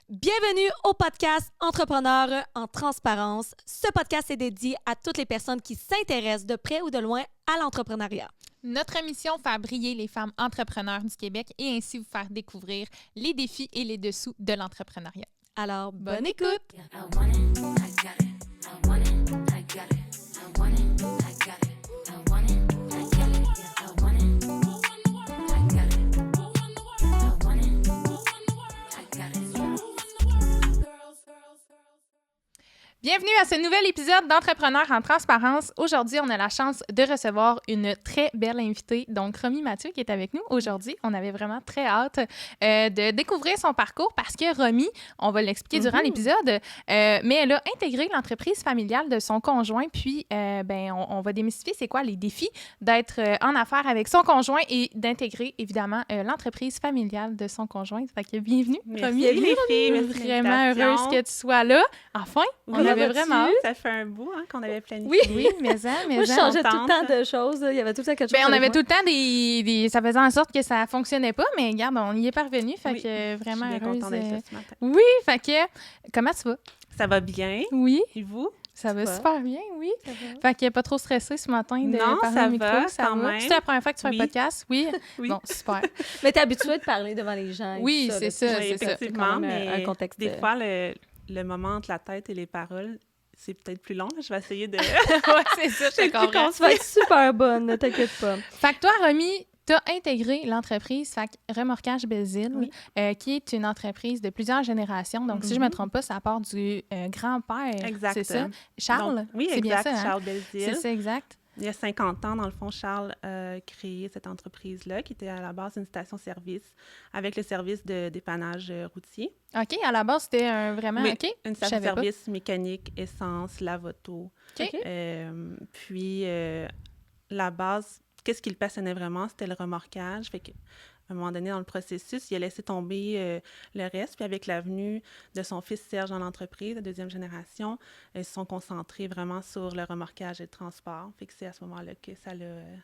Bienvenue au podcast Entrepreneurs en transparence. Ce podcast est dédié à toutes les personnes qui s'intéressent de près ou de loin à l'entrepreneuriat. Notre mission, faire briller les femmes entrepreneurs du Québec et ainsi vous faire découvrir les défis et les dessous de l'entrepreneuriat. Alors, bonne écoute! Bienvenue à ce nouvel épisode d'Entrepreneurs en transparence. Aujourd'hui, on a la chance de recevoir une très belle invitée, donc Romy Mathieu qui est avec nous aujourd'hui. On avait vraiment très hâte de découvrir son parcours parce que Romy, on va l'expliquer durant l'épisode, mais elle a intégré l'entreprise familiale de son conjoint, puis on va démystifier c'est quoi les défis d'être en affaires avec son conjoint et d'intégrer évidemment l'entreprise familiale de son conjoint. Fait que bienvenue, Romy. Merci les filles, merci de Vraiment l'invitation. heureuse que tu sois là. Enfin, on avait vraiment hâte. Ça fait un bout qu'on avait planifié. Oui, mais Moi, je changeais tout le temps de choses. Il y avait tout le temps quelque chose. on avait tout le temps des... Ça faisait en sorte que ça fonctionnait pas, mais regarde, on y est parvenu. Fait que vraiment je suis bien heureuse. contente d'être là ce matin. Oui, fait que... Comment tu vas? Ça va bien. Oui, Et vous? ça va va? super bien, oui. Fait que pas trop stressé ce matin de Non, parler ça au micro. va, Ça quand va. même. C'est la première fois que tu fais Oui. un podcast? Oui. Oui. Bon, super. Mais t'es habituée de parler devant les gens. Et Oui, tout c'est là. ça, Oui, c'est ça. effectivement, quand même mais un contexte. des fois, le moment entre la tête et les paroles, c'est peut-être plus long. Je vais essayer de... Ouais, c'est ça, je te comprends. Tu vas être super bonne, ne t'inquiète pas. Fait que toi, Romy, tu as intégré l'entreprise Remorquage Belzile, Oui. qui est une entreprise de plusieurs générations. Donc, si je ne me trompe pas, ça part du grand-père. Exact. C'est ça? Charles? Donc, oui, c'est exact. bien ça, hein? Charles C'est Belzile. ça, exact. Il y a 50 ans, dans le fond, Charles a créé cette entreprise-là, qui était à la base une station-service avec le service de dépannage routier. OK, à la base, c'était vraiment... Oui, OK, une je savais pas. station-service mécanique, essence, lave-auto. OK. Puis, la base, qu'est-ce qui le passionnait vraiment? C'était le remorquage. Fait qu'à un moment donné, dans le processus, il a laissé tomber le reste. Puis, avec la venue de son fils Serge dans l'entreprise, la deuxième génération, ils se sont concentrés vraiment sur le remorquage et le transport. Fait que c'est à ce moment-là que ça a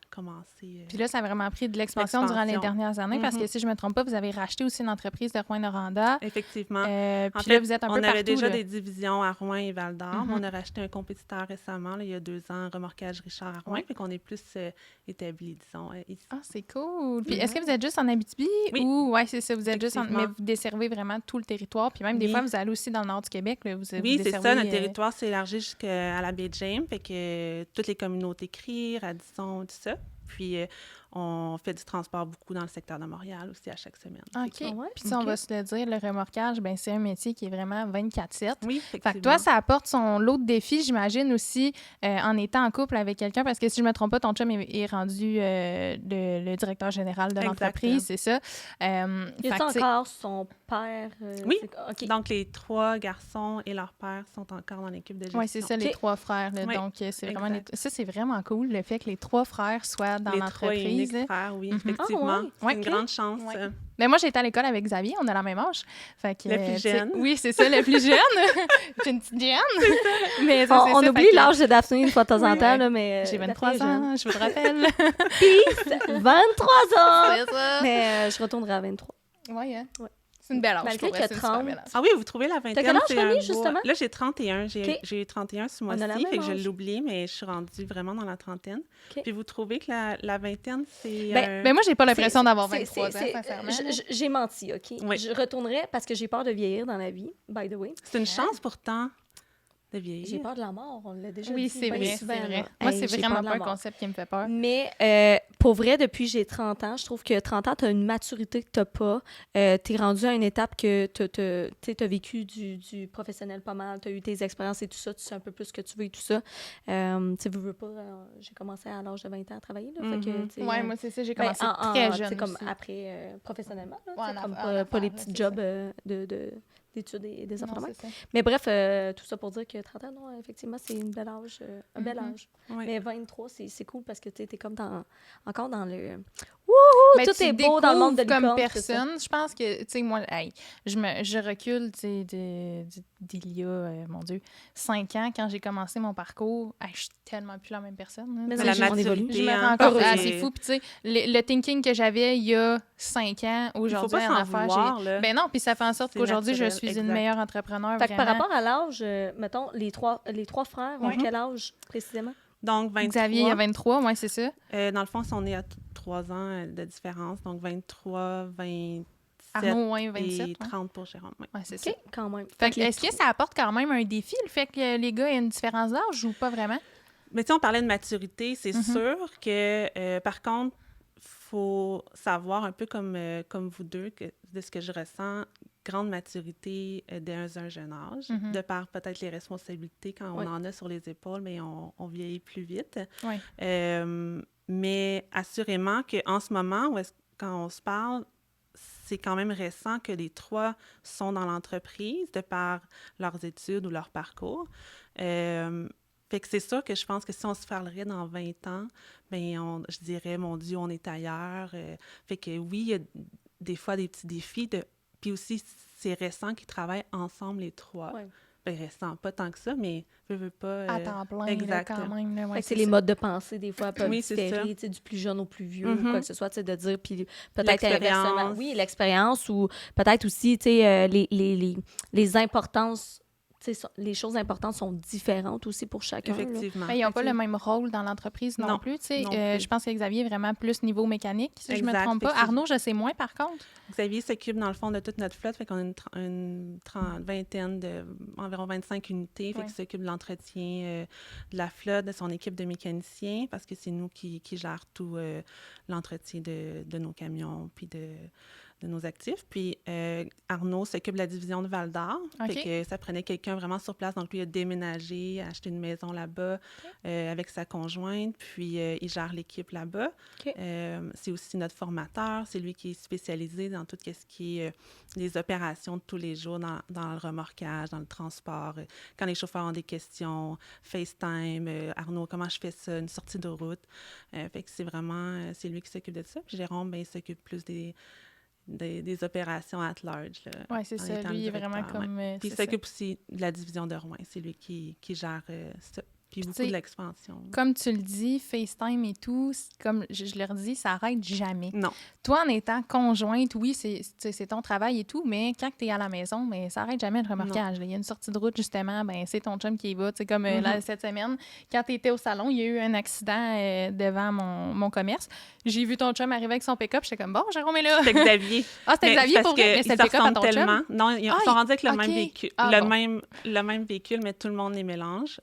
commencé. Puis là, ça a vraiment pris de l'expansion durant les dernières années parce que, si je ne me trompe pas, vous avez racheté aussi une entreprise de Rouyn-Noranda. Effectivement. Puis En fait, là, vous êtes un peu on partout. avait déjà là. des divisions à Rouyn et Val-d'Or. On a racheté un compétiteur récemment, là, il y a 2 ans, Remorquage Richard à Rouyn. Fait qu'on est plus établis, disons, ici. Ah, c'est cool. Puis est-ce que vous êtes juste en Abitibi? Oui. Ou, ouais, c'est ça, vous êtes juste en... Effectivement. Mais vous desservez vraiment tout le territoire. Puis même, des Oui. fois, vous allez aussi dans le nord du Québec. Là, vous Oui, c'est desservez, ça. Notre territoire s'est élargi jusqu'à la baie James. Fait que toutes les communautés crient, Radisson, tout ça. Puis, on fait du transport beaucoup dans le secteur de Montréal aussi à chaque semaine. OK. Fait que- ouais? Puis on va se le dire, le remorquage, ben c'est un métier qui est vraiment 24/7. Oui, Fait effectivement. que toi, ça apporte son lot de défis, j'imagine, aussi, en étant en couple avec quelqu'un, parce que si je me trompe pas, ton chum est rendu le directeur général de Exact. l'entreprise, c'est ça? Y a-t-il encore son père? Oui. OK. Donc, les 3 garçons et leur père sont encore dans l'équipe de gestion. Oui, c'est ça, les OK. 3 frères. Là. Oui, Donc, c'est vraiment exact. ça, c'est vraiment cool, le fait que les 3 frères soient dans Les 3 l'entreprise. uniques là. frères, oui, Mhm. effectivement. Ah, ouais? C'est Ouais, une ok. grande chance. Ouais. Mais moi, j'ai été à l'école avec Xavier, on a la même âge. Fait que, Le plus tu sais, jeune. Oui, c'est ça, le plus jeune. J'ai une petite jeune. Mais ça, c'est On ça, oublie fait que l'âge de Daphné une fois de temps en Oui. temps, là, mais... J'ai Daphné 23 est jeune. ans, je vous le rappelle. 23 ans! C'est ça. Mais je retournerai à 23. Ouais, hein? Ouais. C'est une belle âge. Malgré pour vrai, que c'est une super 30. belle âge. Ah oui, vous trouvez la vingtaine, quel âge, c'est un Romy, beau- justement? Là, j'ai 31. OK. J'ai eu 31 ce On a la mois-ci, même fait que je âge. l'oublie, mais je suis rendue vraiment dans la trentaine. OK. Puis vous trouvez que la vingtaine, c'est... Ben, moi, j'ai pas l'impression d'avoir C'est- 23 ans, c'est- sincèrement. J'ai menti, OK? Oui. Je retournerai parce que j'ai peur de vieillir dans la vie, by the way. c'est une chance pourtant de vieillir. J'ai peur de la mort, on l'a déjà Oui, dit. c'est bien vrai, souvent, c'est là. vrai. Moi, Hey, c'est j'ai vraiment peur de pas la un mort. concept qui me fait peur. Mais pour vrai, depuis j'ai 30 ans, je trouve que 30 ans, tu as une maturité que tu n'as pas. Tu es rendu à une étape que tu as vécu du professionnel pas mal, tu as eu tes expériences et tout ça, tu sais un peu plus ce que tu veux et tout ça. Tu veux pas, j'ai commencé à l'âge de 20 ans à travailler. Là, fait que, tu sais, Ouais, moi, c'est ça, j'ai ben, commencé en- très tu sais, jeune. comme aussi. après, professionnellement, là, Ouais, tu sais, en comme affaires, pas les là, petits c'est jobs ça. d'études et des affaires Non, de même. c'est ça. Mais bref, tout ça pour dire que 30 ans, non, effectivement, c'est une belle âge, un bel âge. Oui. Mais 23, c'est cool parce que tu es comme encore dans le... Ouh, Mais tout tu est beau dans le monde de découvres licorne, comme c'est ça. personne. Je pense que, tu sais, moi, hey, je recule, tu sais, d'il y a, mon Dieu, 5 ans, quand j'ai commencé mon parcours, hey, je suis tellement plus la même personne. Là. Mais Tu sais, la on évolue. je maturité, me hein, rends compte, Heureusement. c'est fou. Puis, tu sais, le thinking que j'avais il y a 5 ans, Il faut aujourd'hui, pas en s'en affaires, vouloir, là. Ben non, puis ça fait en sorte C'est qu'aujourd'hui, je naturel, suis une exact. meilleure entrepreneur, Fait que par vraiment. rapport à l'âge, mettons, les trois frères ont Ouais. quel âge précisément? Donc, 23. Xavier, il y a 23, ouais, c'est ça. Dans le fond, si on est à 3 ans de différence, donc 23, 27 Arnaud, ouais, 27. et Ouais, 30 pour Jérôme. Oui. ouais c'est ça. OK, quand même. Fait que, est-ce que ça apporte quand même un défi, le fait que les gars aient une différence d'âge ou pas vraiment? Mais tu sais, on parlait de maturité, c'est Mhm. sûr que, par contre, faut savoir un peu comme vous deux, de ce que je ressens, grande maturité dès un jeune âge, Mhm. de par peut-être les responsabilités quand on Oui. en a sur les épaules, mais on vieillit plus vite. Oui. Mais assurément qu'en ce moment, quand on se parle, c'est quand même récent que les trois sont dans l'entreprise de par leurs études ou leur parcours. Fait que c'est sûr que je pense que si on se parlerait dans 20 ans, bien, je dirais, mon Dieu, on est ailleurs. Fait que oui, il y a des fois des petits défis. Puis aussi, c'est récent qu'ils travaillent ensemble, les trois. Ouais. Ben, récent, pas tant que ça, mais veux pas... À temps plein, là, exact. quand même. Là, ouais, Fait que c'est les ça. modes de pensée, des fois, peuvent Oui, c'est ça. différer, tu sais, du plus jeune au plus vieux, ou Mhm. quoi que ce soit, tu sais, de dire, puis peut-être inversement. L'expérience. Oui, l'expérience, ou peut-être aussi, tu sais, les importances, tu sais, les choses importantes sont différentes aussi pour chacun. là. Effectivement. Mais ils n'ont Fait pas que- le même rôle dans l'entreprise non, Non, plus. Tu sais. non plus. Je pense que Xavier est vraiment plus niveau mécanique, si je ne me Exact. trompe Fait pas. que c'est- Arnaud, je sais moins, par contre. Xavier s'occupe, dans le fond, de toute notre flotte. Fait qu'on a une vingtaine environ 25 unités. Fait Ouais. qu'il s'occupe de l'entretien de la flotte, de son équipe de mécaniciens, parce que c'est nous qui gère tout l'entretien de nos camions puis de nos actifs. Puis Arnaud s'occupe de la division de Val-d'Or. OK. Fait que ça prenait quelqu'un vraiment sur place. Donc, lui, il a déménagé, a acheté une maison là-bas avec sa conjointe. Puis, il gère l'équipe là-bas. OK. C'est aussi notre formateur. C'est lui qui est spécialisé dans tout ce qui est les opérations de tous les jours dans le remorquage, dans le transport. Quand les chauffeurs ont des questions, FaceTime, Arnaud, comment je fais ça, une sortie de route. Fait que c'est vraiment, c'est lui qui s'occupe de ça. Puis Jérôme, ben, il s'occupe plus des opérations at large. Oui, c'est en ça. étant Lui, le il est vraiment directeur, comme... Puis il c'est ça. s'occupe aussi de la division de Rouen. C'est lui qui gère ça. Puis beaucoup tu sais, de l'expansion. Comme tu le dis, FaceTime et tout, comme je leur dis, ça n'arrête jamais. Non. Toi, en étant conjointe, oui, c'est ton travail et tout, mais quand tu es à la maison, ben, ça n'arrête jamais le remorquage. Il y a une sortie de route, justement, ben, c'est ton chum qui y va. Tu sais, comme là, cette semaine, quand tu étais au salon, il y a eu un accident devant mon commerce. J'ai vu ton chum arriver avec son pick-up. J'étais comme, bon, Jérôme est là. C'était Xavier. Ah, c'était Mais Xavier c'est pour parce vrai, mais qu'ils c'était le se pick-up à ressemblent ton tellement. chum. Non, ils Ah, sont rendus avec le OK. même véhicule. Ah, bon. Le même véhicule, mais tout le monde les mélange.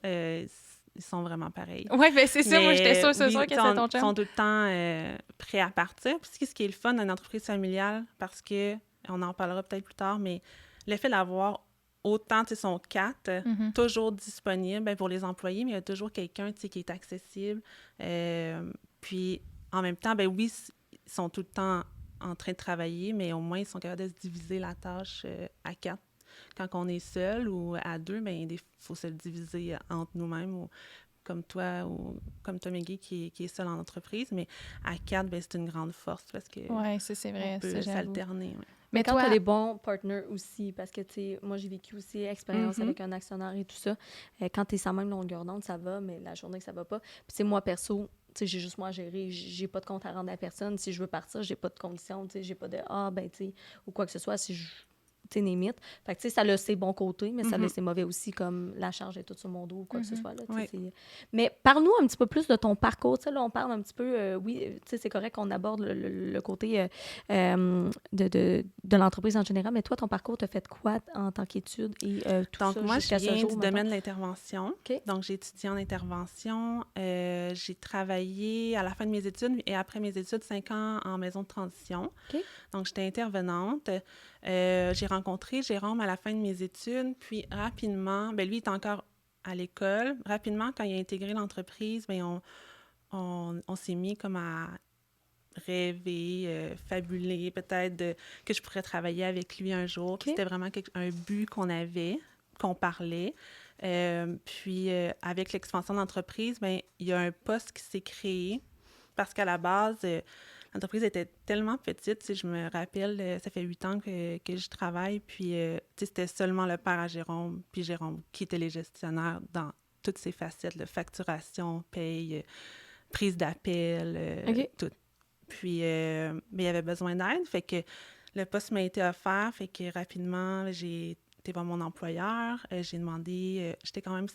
Ils sont vraiment pareils. Oui, ben c'est ça. Moi, j'étais sûre, c'est sûr que c'est ton Ils chum. sont tout le temps prêts à partir. Puis ce qui est le fun d'une entreprise familiale, parce que, on en parlera peut-être plus tard, mais le fait d'avoir autant, tu sais, sont 4, Mhm. toujours disponibles ben, pour les employés, mais il y a toujours quelqu'un, tu sais, qui est accessible. Puis, en même temps, ben oui, ils sont tout le temps en train de travailler, mais au moins, ils sont capables de se diviser la tâche à 4. Quand on est seul ou à 2, bien, il faut se le diviser entre nous-mêmes ou comme toi Meggy, qui est seul en entreprise. Mais à 4, bien, c'est une grande force parce que Oui, c'est vrai. on peut Ça, j'avoue. s'alterner. Ouais. Mais quand toi- tu as des bons partners aussi, parce que, tu sais, moi, j'ai vécu aussi expérience Mhm. avec un actionnaire et tout ça. Quand tu es sans même longueur d'onde, ça va, mais la journée que ça va pas. Puis, tu sais, moi, perso, tu sais, j'ai juste moi à gérer. J'ai pas de compte à rendre à personne. Si je veux partir, j'ai pas de conditions. Tu sais, j'ai pas de ben, tu sais, ou quoi que ce soit. Si je. Tu sais, limite. Fait que, tu sais, ça a ses bons côtés, mais ça a ses mauvais aussi, comme la charge est toute sur mon dos ou quoi que ce soit. Là, tu sais, Oui. Mais parle-nous un petit peu plus de ton parcours. Tu sais, là, on parle un petit peu, oui, tu sais, c'est correct qu'on aborde le côté de l'entreprise en général, mais toi, ton parcours, tu as fait quoi en tant qu'étude et tout Donc, ça moi, je jusqu'à ce viens jour, du mettons? domaine de l'intervention. OK. Donc, j'ai étudié en intervention. J'ai travaillé à la fin de mes études et après mes études 5 ans en maison de transition. OK. Donc, j'étais intervenante. J'ai rencontré Jérôme à la fin de mes études. Puis, rapidement, bien, lui, il est encore à l'école. Rapidement, quand il a intégré l'entreprise, bien, on s'est mis comme à rêver, fabuler peut-être que je pourrais travailler avec lui un jour. Puis c'était vraiment un but qu'on avait, qu'on parlait. Puis avec l'expansion de l'entreprise, bien, il y a un poste qui s'est créé parce qu'à la base, l'entreprise était tellement petite. Tu sais, je me rappelle, ça fait 8 ans que je travaille, puis tu sais, c'était seulement le père à Jérôme, puis Jérôme qui était les gestionnaires dans toutes ces facettes, là, facturation, paye, prise d'appel, tout. Puis, mais il y avait besoin d'aide, fait que le poste m'a été offert, fait que rapidement, j'ai été voir mon employeur, j'ai demandé, j'étais quand même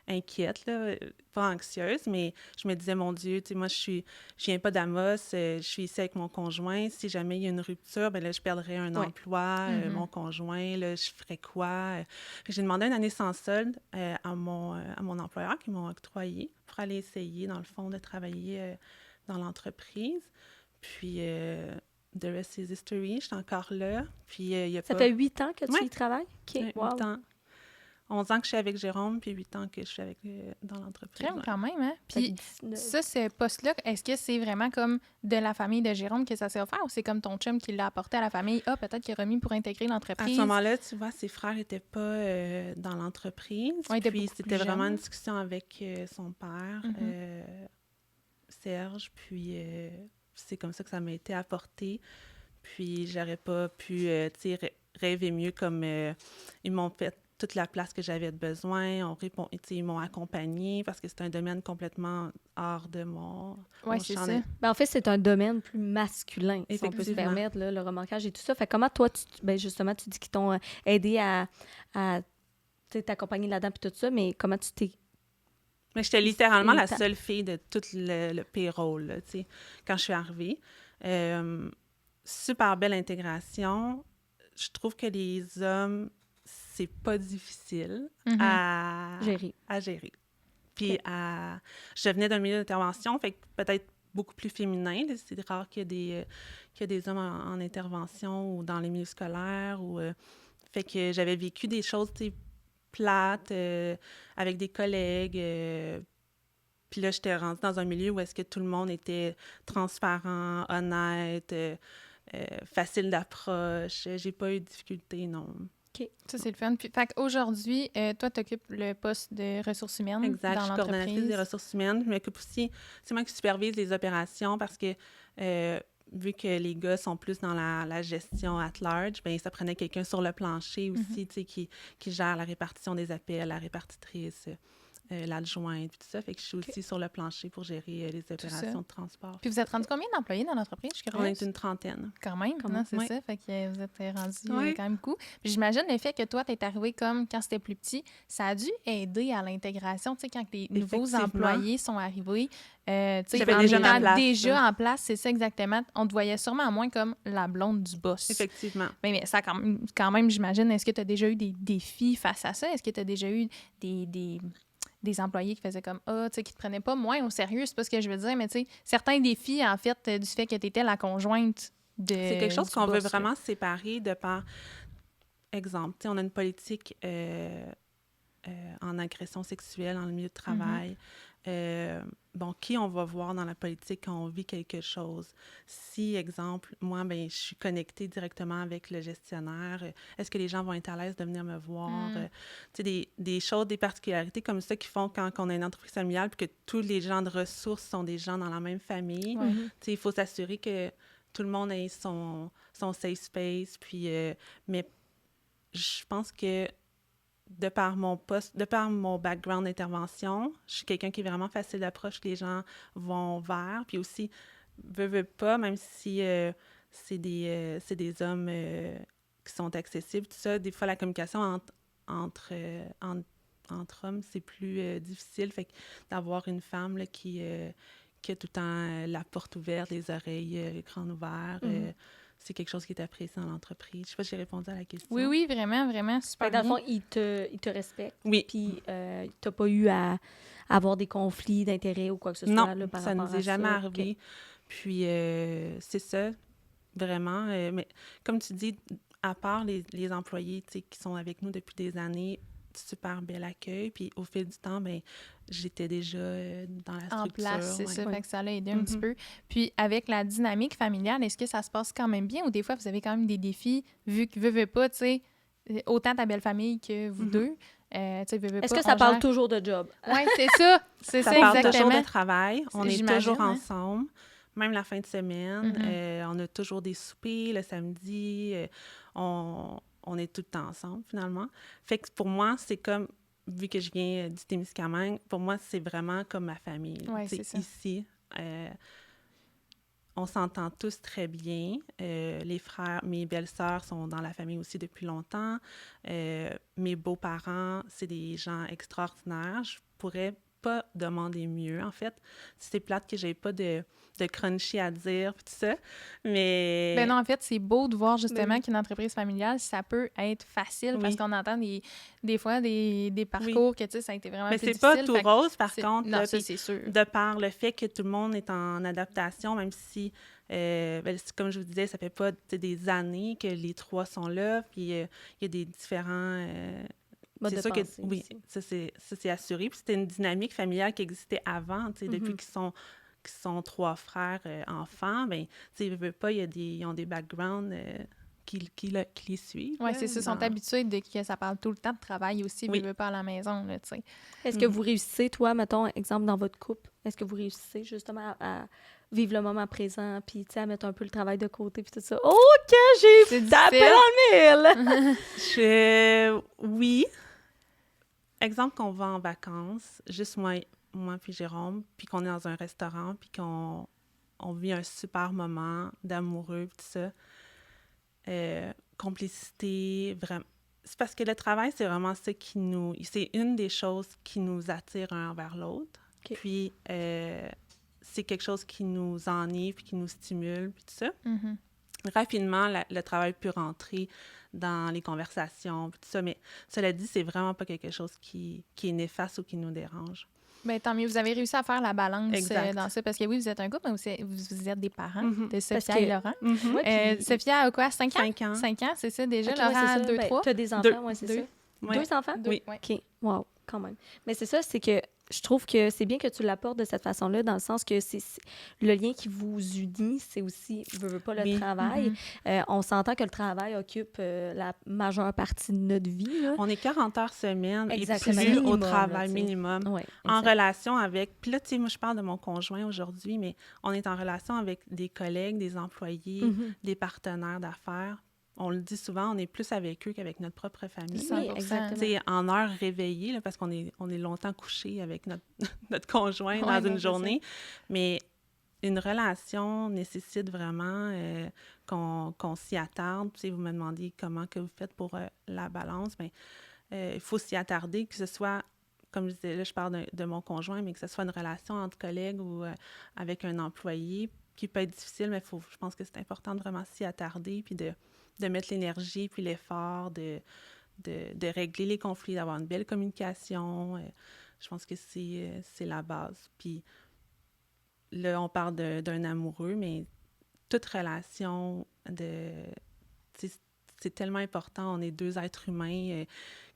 inquiète, là, pas anxieuse, mais je me disais, mon Dieu, tu sais, moi, je viens pas d'Amos, je suis ici avec mon conjoint, si jamais il y a une rupture, ben là, je perdrais un emploi, mon conjoint, là, je ferais quoi? J'ai demandé une année sans solde à mon employeur qui m'ont octroyé pour aller essayer, dans le fond, de travailler dans l'entreprise. Puis, the rest is history, je suis encore là. Puis, il y a Ça fait 8 ans que tu y travailles? OK, 8 ans. 11 ans que je suis avec Jérôme, puis 8 ans que je suis dans l'entreprise. Quand même, hein? Puis ça, ce poste-là, est-ce que c'est vraiment comme de la famille de Jérôme que ça s'est offert ou c'est comme ton chum qui l'a apporté à la famille? Ah, peut-être qu'il a remis pour intégrer l'entreprise. À ce moment-là, tu vois, ses frères n'étaient pas dans l'entreprise. Puis c'était vraiment une discussion avec son père, Serge, puis c'est comme ça que ça m'a été apporté. Puis j'aurais pas pu, tu sais, rêver mieux comme ils m'ont fait toute la place que j'avais besoin. Ils m'ont accompagnée parce que c'est un domaine complètement hors de mon c'est champ. ça. Ben, en fait, c'est un domaine plus masculin, si on peut se permettre, là, le remorquage et tout ça. Fait comment toi, justement, tu dis qu'ils t'ont aidé à t'accompagner là-dedans et tout ça, mais comment tu t'es... Mais j'étais littéralement la seule fille de tout le payroll, là, tu sais, quand je suis arrivée. Super belle intégration. Je trouve que les hommes, c'est pas difficile à gérer. Puis je venais d'un milieu d'intervention, fait que peut-être beaucoup plus féminin. Là, c'est rare qu'il y ait des hommes en intervention ou dans les milieux scolaires. Fait que j'avais vécu des choses, tu sais, plates avec des collègues. Puis là, j'étais rendue dans un milieu où est-ce que tout le monde était transparent, honnête, facile d'approche. J'ai pas eu de difficulté, non. OK. Ça, c'est le fun. Puis, fait qu'aujourd'hui, toi, tu occupes le poste de ressources humaines dans l'entreprise. Exact, je suis coordonnatrice des ressources humaines. Je m'occupe aussi, c'est moi qui supervise les opérations parce que vu que les gars sont plus dans la gestion at large, bien, ça prenait quelqu'un sur le plancher aussi, tu sais, qui gère la répartition des appels, la répartitrice, l'adjointe, tout ça. Fait que je suis aussi sur le plancher pour gérer les opérations de transport. Puis vous êtes rendu combien d'employés dans l'entreprise? Je suis curieuse. On est une trentaine. Quand même, c'est ça. Fait que vous êtes rendu quand même beaucoup. Puis j'imagine le fait que toi, tu es arrivé comme quand c'était plus petit, ça a dû aider à l'intégration, tu sais, quand les nouveaux employés sont arrivés. Tu sais, déjà en place, c'est ça exactement. On te voyait sûrement moins comme la blonde du boss. Effectivement. Mais ça, quand même, j'imagine, est-ce que tu as déjà eu des défis face à ça? Est-ce que tu as déjà eu des employés qui faisaient comme tu sais, qui te prenaient pas moins au sérieux, c'est pas ce que je veux dire, mais tu sais, certains défis, en fait, du fait que tu étais la conjointe de. C'est quelque chose qu'on veut vraiment séparer de par. Exemple, tu sais, on a une politique en agression sexuelle dans le milieu de travail. Qui on va voir dans la politique quand on vit quelque chose? Si, exemple, moi, je suis connectée directement avec le gestionnaire, est-ce que les gens vont être à l'aise de venir me voir? Tu sais, des choses, des particularités comme ça qui font quand on a une entreprise familiale puis que tous les gens de ressources sont des gens dans la même famille. Tu sais, il faut s'assurer que tout le monde ait son safe space. Puis, mais je pense que de par mon poste, de par mon background d'intervention, je suis quelqu'un qui est vraiment facile d'approche, que les gens vont vers. Puis aussi, veut pas, même si c'est des hommes qui sont accessibles, tout ça, des fois, la communication entre hommes, c'est plus difficile. Fait que d'avoir une femme là, qui a tout le temps la porte ouverte, les oreilles grandes ouvertes, c'est quelque chose qui est apprécié dans l'entreprise. Je sais pas si j'ai répondu à la question. Oui, vraiment, vraiment, super bien. Dans le fond, ils te respectent. Oui. Puis, t'as pas eu à avoir des conflits d'intérêts ou quoi que ce soit non, là, par ça rapport à ça? nous est jamais arrivé. Okay. Puis, c'est ça, vraiment. Mais comme tu dis, à part les employés qui sont avec nous depuis des années, super bel accueil. Puis au fil du temps, j'étais déjà dans la structure. En place, c'est ça. Fait que ça l'a aidé un petit peu. Puis avec la dynamique familiale, est-ce que ça se passe quand même bien ou des fois, vous avez quand même des défis, vu que veux pas, tu sais, autant ta belle famille que vous deux? Est-ce que ça parle toujours de job? Oui, c'est ça. C'est ça, parle exactement. toujours de travail. On est toujours ensemble. même la fin de semaine. On a toujours des soupers le samedi. On est tout le temps ensemble, finalement. Fait que pour moi, c'est comme, vu que je viens du Témiscamingue, pour moi, c'est vraiment comme ma famille. Ouais, c'est ça. Ici, on s'entend tous très bien. Les frères, mes belles-sœurs sont dans la famille aussi depuis longtemps. Mes beaux-parents, c'est des gens extraordinaires. Je pourrais pas demander mieux, en fait. C'est plate que j'ai pas de crunchy à dire, puis tout ça, mais... Ben non, en fait, c'est beau de voir justement qu'une entreprise familiale, ça peut être facile, parce qu'on entend des fois des parcours que, tu sais, ça a été vraiment mais plus c'est difficile. pas tout rose, par contre. Non, là, ça, c'est sûr. De par le fait que tout le monde est en adaptation, même si, comme je vous disais, ça fait pas des années que les 3 sont là, puis il y a des différents... c'est sûr que oui, ça c'est assuré. Puis c'était une dynamique familiale qui existait avant, tu sais, depuis qu'ils sont 3 frères enfants, bien, tu sais, ils veulent pas, ils ont des backgrounds qui les suivent. Oui, c'est ça, ils sont habitués que ça parle tout le temps de travail aussi, mais ils veulent pas à la maison, là, tu sais. Est-ce que vous réussissez, toi, mettons, exemple, dans votre couple, est-ce que vous réussissez justement à vivre le moment présent, puis, tu sais, à mettre un peu le travail de côté, puis tout ça? Oh, que j'ai tapé dans le mille! Oui. Exemple qu'on va en vacances, juste moi puis Jérôme, puis qu'on est dans un restaurant, puis qu'on vit un super moment d'amoureux, tout ça. Complicité, vraiment. C'est parce que le travail, c'est vraiment ça qui nous... C'est une des choses qui nous attire un envers l'autre. Okay. Puis, c'est quelque chose qui nous enivre, puis qui nous stimule, puis tout ça. Rapidement, le travail peut rentrer dans les conversations, puis tout ça, mais cela dit, c'est vraiment pas quelque chose qui est néfaste ou qui nous dérange. Bien, tant mieux. Vous avez réussi à faire la balance dans ça, parce que oui, vous êtes un couple, mais vous êtes des parents de Sophia et Laurent. Sophia a quoi, 5 ans? 5 ans. 5 ans, c'est ça déjà. Laurent a 2, 3. Tu as des enfants, oui, c'est ça. Ouais. 2 enfants? Oui. OK. Wow, quand même. Mais c'est ça, c'est que je trouve que c'est bien que tu l'apportes de cette façon-là, dans le sens que c'est le lien qui vous unit, c'est aussi, veux pas, le travail. On s'entend que le travail occupe la majeure partie de notre vie. Là. On est 40 heures semaine exactement. Et plus minimum, au travail là, minimum. Ouais, en relation avec... Puis là, tu sais, moi, je parle de mon conjoint aujourd'hui, mais on est en relation avec des collègues, des employés, des partenaires d'affaires. On le dit souvent, on est plus avec eux qu'avec notre propre famille. Oui, exactement. T'sais, en heure réveillée, là, parce qu'on est longtemps couché avec notre conjoint dans une journée. Mais une relation nécessite vraiment qu'on s'y attarde. T'sais, vous me demandez comment que vous faites pour la balance. Bien, il faut s'y attarder, que ce soit, comme je disais, là, je parle de mon conjoint, mais que ce soit une relation entre collègues ou avec un employé qui peut être difficile, mais je pense que c'est important de vraiment s'y attarder puis de mettre l'énergie puis l'effort, de régler les conflits, d'avoir une belle communication. Je pense que c'est la base. Puis là, on parle d'un amoureux, mais toute relation, c'est tellement important. On est 2 êtres humains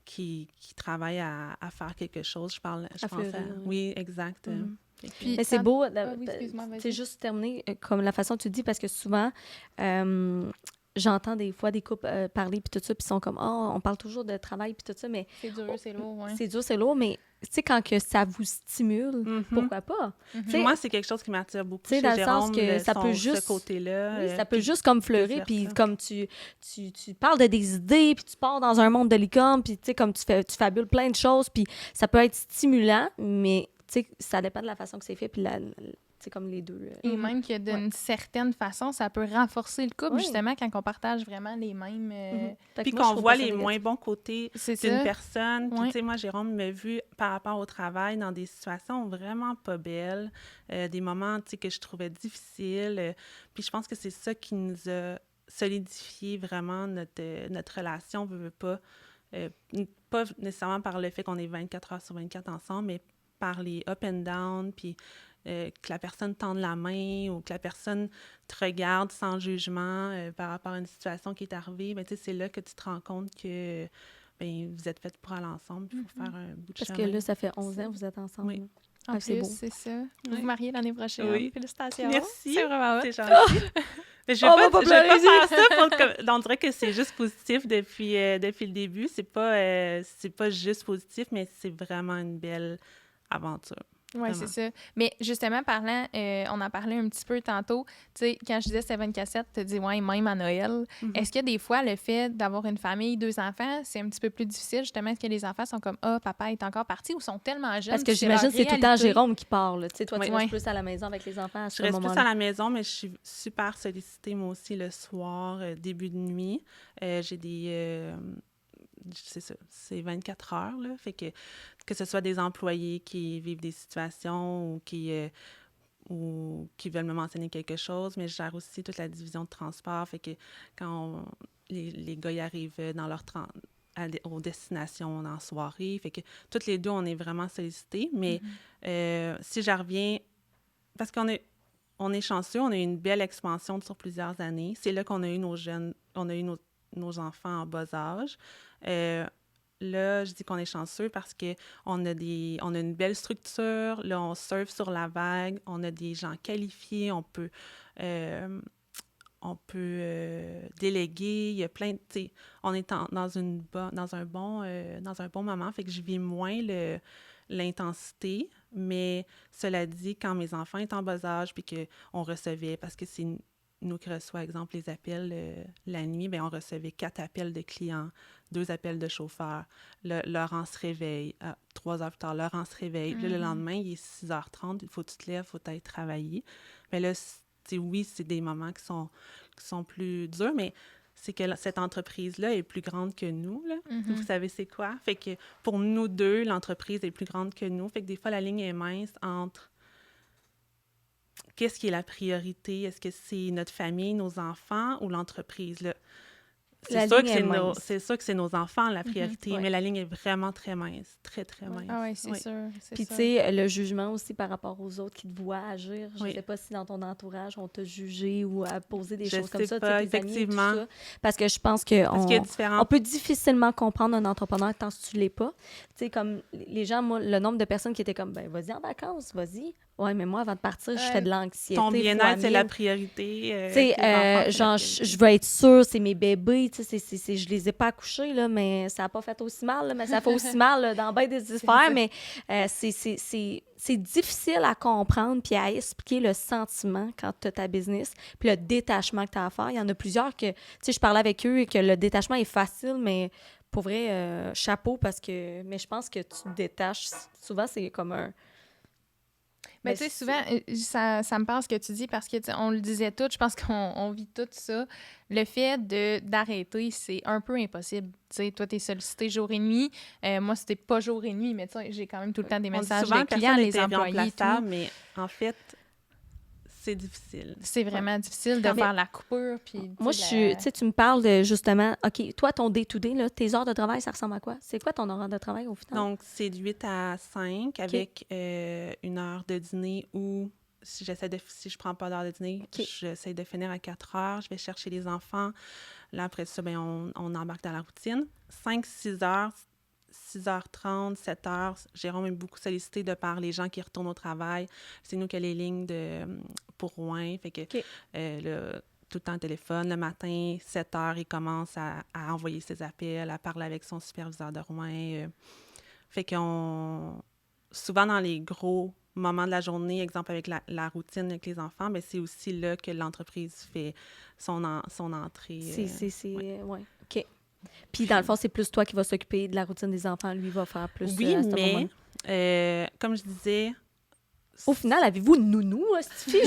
qui travaillent à faire quelque chose. Je pense oui, exact. Puis, mais c'est beau, c'est juste terminer comme la façon que tu dis, parce que souvent... j'entends des fois des couples parler puis tout ça, puis ils sont comme on parle toujours de travail puis tout ça, mais c'est dur, c'est lourd, ouais. C'est dur, c'est lourd, mais tu sais, quand que ça vous stimule, pourquoi pas? Moi, c'est quelque chose qui m'attire beaucoup chez Jérôme, dans le sens que ça peut juste ce côté-là. Oui, ça peut juste comme fleurer, puis comme tu parles de des idées, puis tu pars dans un monde de licorne, puis tu sais, comme tu fabules plein de choses, puis ça peut être stimulant, mais tu sais, ça dépend de la façon que c'est fait, puis c'est comme les deux. Et même que d'une certaine façon, ça peut renforcer le couple, justement, quand on partage vraiment les mêmes... Puis qu'on voit les moins bons côtés d'une personne. Puis, tu sais, moi, Jérôme m'a vu par rapport au travail dans des situations vraiment pas belles, des moments, tu sais, que je trouvais difficiles. Puis je pense que c'est ça qui nous a solidifié vraiment notre relation, veut pas. Pas nécessairement par le fait qu'on est 24 heures sur 24 ensemble, mais par les up and down, puis... que la personne tende la main ou que la personne te regarde sans jugement par rapport à une situation qui est arrivée, bien, c'est là que tu te rends compte que vous êtes faites pour aller ensemble, puis il faut faire un bout de chemin. Parce que là, ça fait 11 ans que vous êtes ensemble. Oui. En plus, c'est ça. Vous vous mariez l'année prochaine. Oui. Félicitations. Merci. C'est vraiment c'est gentil. Mais je vais pas faire ça on dirait que c'est juste positif depuis le début. C'est pas juste positif, mais c'est vraiment une belle aventure. Oui, c'est ça. Mais justement, parlant, on en parlait un petit peu tantôt, tu sais, quand je disais 7/24/7, tu dis, ouais, même à Noël. Est-ce que des fois, le fait d'avoir une famille, 2 enfants, c'est un petit peu plus difficile, justement, est-ce que les enfants sont comme, ah, papa est encore parti, ou sont tellement jeunes? Parce que puis c'est leur j'imagine que c'est tout le temps réalité? Jérôme qui parle. Tu sais, toi, Oui. tu restes plus à la maison avec les enfants à Je ce reste plus moment-là. à la maison, mais je suis super sollicitée, moi aussi, le soir, début de nuit. J'ai des... c'est ça, c'est 24 heures, là. Fait que ce soit des employés qui vivent des situations ou qui veulent me mentionner quelque chose, mais je gère aussi toute la division de transport. Fait que quand les gars y arrivent dans leur aux destinations en soirée, fait que toutes les deux, on est vraiment sollicités. Mais si je reviens, parce on est chanceux, on a eu une belle expansion sur plusieurs années. C'est là qu'on a eu nos jeunes, on a eu nos enfants en bas âge. Là, je dis qu'on est chanceux parce qu'on a une belle structure. Là, on surfe sur la vague. On a des gens qualifiés. On peut déléguer. Il y a plein de... tu sais, on est dans un bon moment. Fait que je vis moins l'intensité. Mais cela dit, quand mes enfants étaient en bas âge puis qu'on recevait, parce que c'est nous qui reçoit, exemple, les appels la nuit, bien, on recevait 4 appels de clients, 2 appels de chauffeurs. Laurent se réveille. 3 heures plus tard, Laurent se réveille. Puis là, le lendemain, il est 6h30, il faut que tu te lèves, il faut aller travailler. Mais là, oui, c'est des moments qui sont plus durs, mais c'est que cette entreprise-là est plus grande que nous, là. Vous savez c'est quoi? Fait que pour nous deux, l'entreprise est plus grande que nous. Fait que des fois, la ligne est mince entre qu'est-ce qui est la priorité? Est-ce que c'est notre famille, nos enfants ou l'entreprise? Là? C'est sûr que c'est nos enfants, la priorité, mais la ligne est vraiment très mince, très, très mince. Ah oui, c'est sûr. Puis, tu sais, le jugement aussi par rapport aux autres qui te voient agir. Je ne sais pas si dans ton entourage, on t'a jugé ou a posé des choses comme ça, pas, tes effectivement. amis et tout ça. Parce que je pense qu'on peut difficilement comprendre un entrepreneur tant que tu ne l'es pas. Tu sais, comme les gens, moi, le nombre de personnes qui étaient comme, ben vas-y en vacances, vas-y. Ouais, mais moi, avant de partir, je fais de l'anxiété. Ton bien-être, c'est la priorité. Tu sais, genre, je veux être sûre, c'est mes bébés, tu sais, je les ai pas accouchés, là, mais ça a pas fait aussi mal, là, mais ça fait aussi mal là, dans bien des affaires, mais c'est difficile à comprendre puis à expliquer le sentiment quand tu as ta business, puis le détachement que tu as à faire. Il y en a plusieurs que, tu sais, je parlais avec eux et que le détachement est facile, mais pour vrai, chapeau, mais je pense que tu te détaches. Souvent, c'est comme un... Mais tu sais, souvent, ça me parle ce que tu dis parce que on le disait tout, je pense qu'on vit tout ça. Le fait d'arrêter, c'est un peu impossible. Tu sais, toi, tu es sollicité jour et nuit. Moi, c'était pas jour et nuit, mais tu sais, j'ai quand même tout le temps des messages de clients, les employés et tout. Mais en fait, c'est difficile. C'est vraiment difficile de faire la coupure. Puis, moi, tu sais, tu me parles de justement, OK, toi, ton day-to-day, là, tes heures de travail, ça ressemble à quoi? C'est quoi ton horaire de travail au final? Donc, c'est de 8 à 5 avec une heure de dîner ou si je prends pas d'heure de dîner, j'essaie de finir à 4 heures. Je vais chercher les enfants. Là, après ça, bien, on embarque dans la routine. 5-6 heures, 6h30, 7h, Jérôme est beaucoup sollicité de par les gens qui retournent au travail. C'est nous qui avons les lignes pour Rouen. Fait que là, tout le temps au téléphone. Le matin, 7h, il commence à envoyer ses appels, à parler avec son superviseur de Rouen. Fait qu'on... Souvent, dans les gros moments de la journée, exemple avec la routine avec les enfants, bien, c'est aussi là que l'entreprise fait son entrée. Ouais. OK. Puis, dans le fond, c'est plus toi qui vas s'occuper de la routine des enfants. Lui, il va faire plus à ce moment-là. Comme je disais... Au final, avez-vous une nounou, Stifi?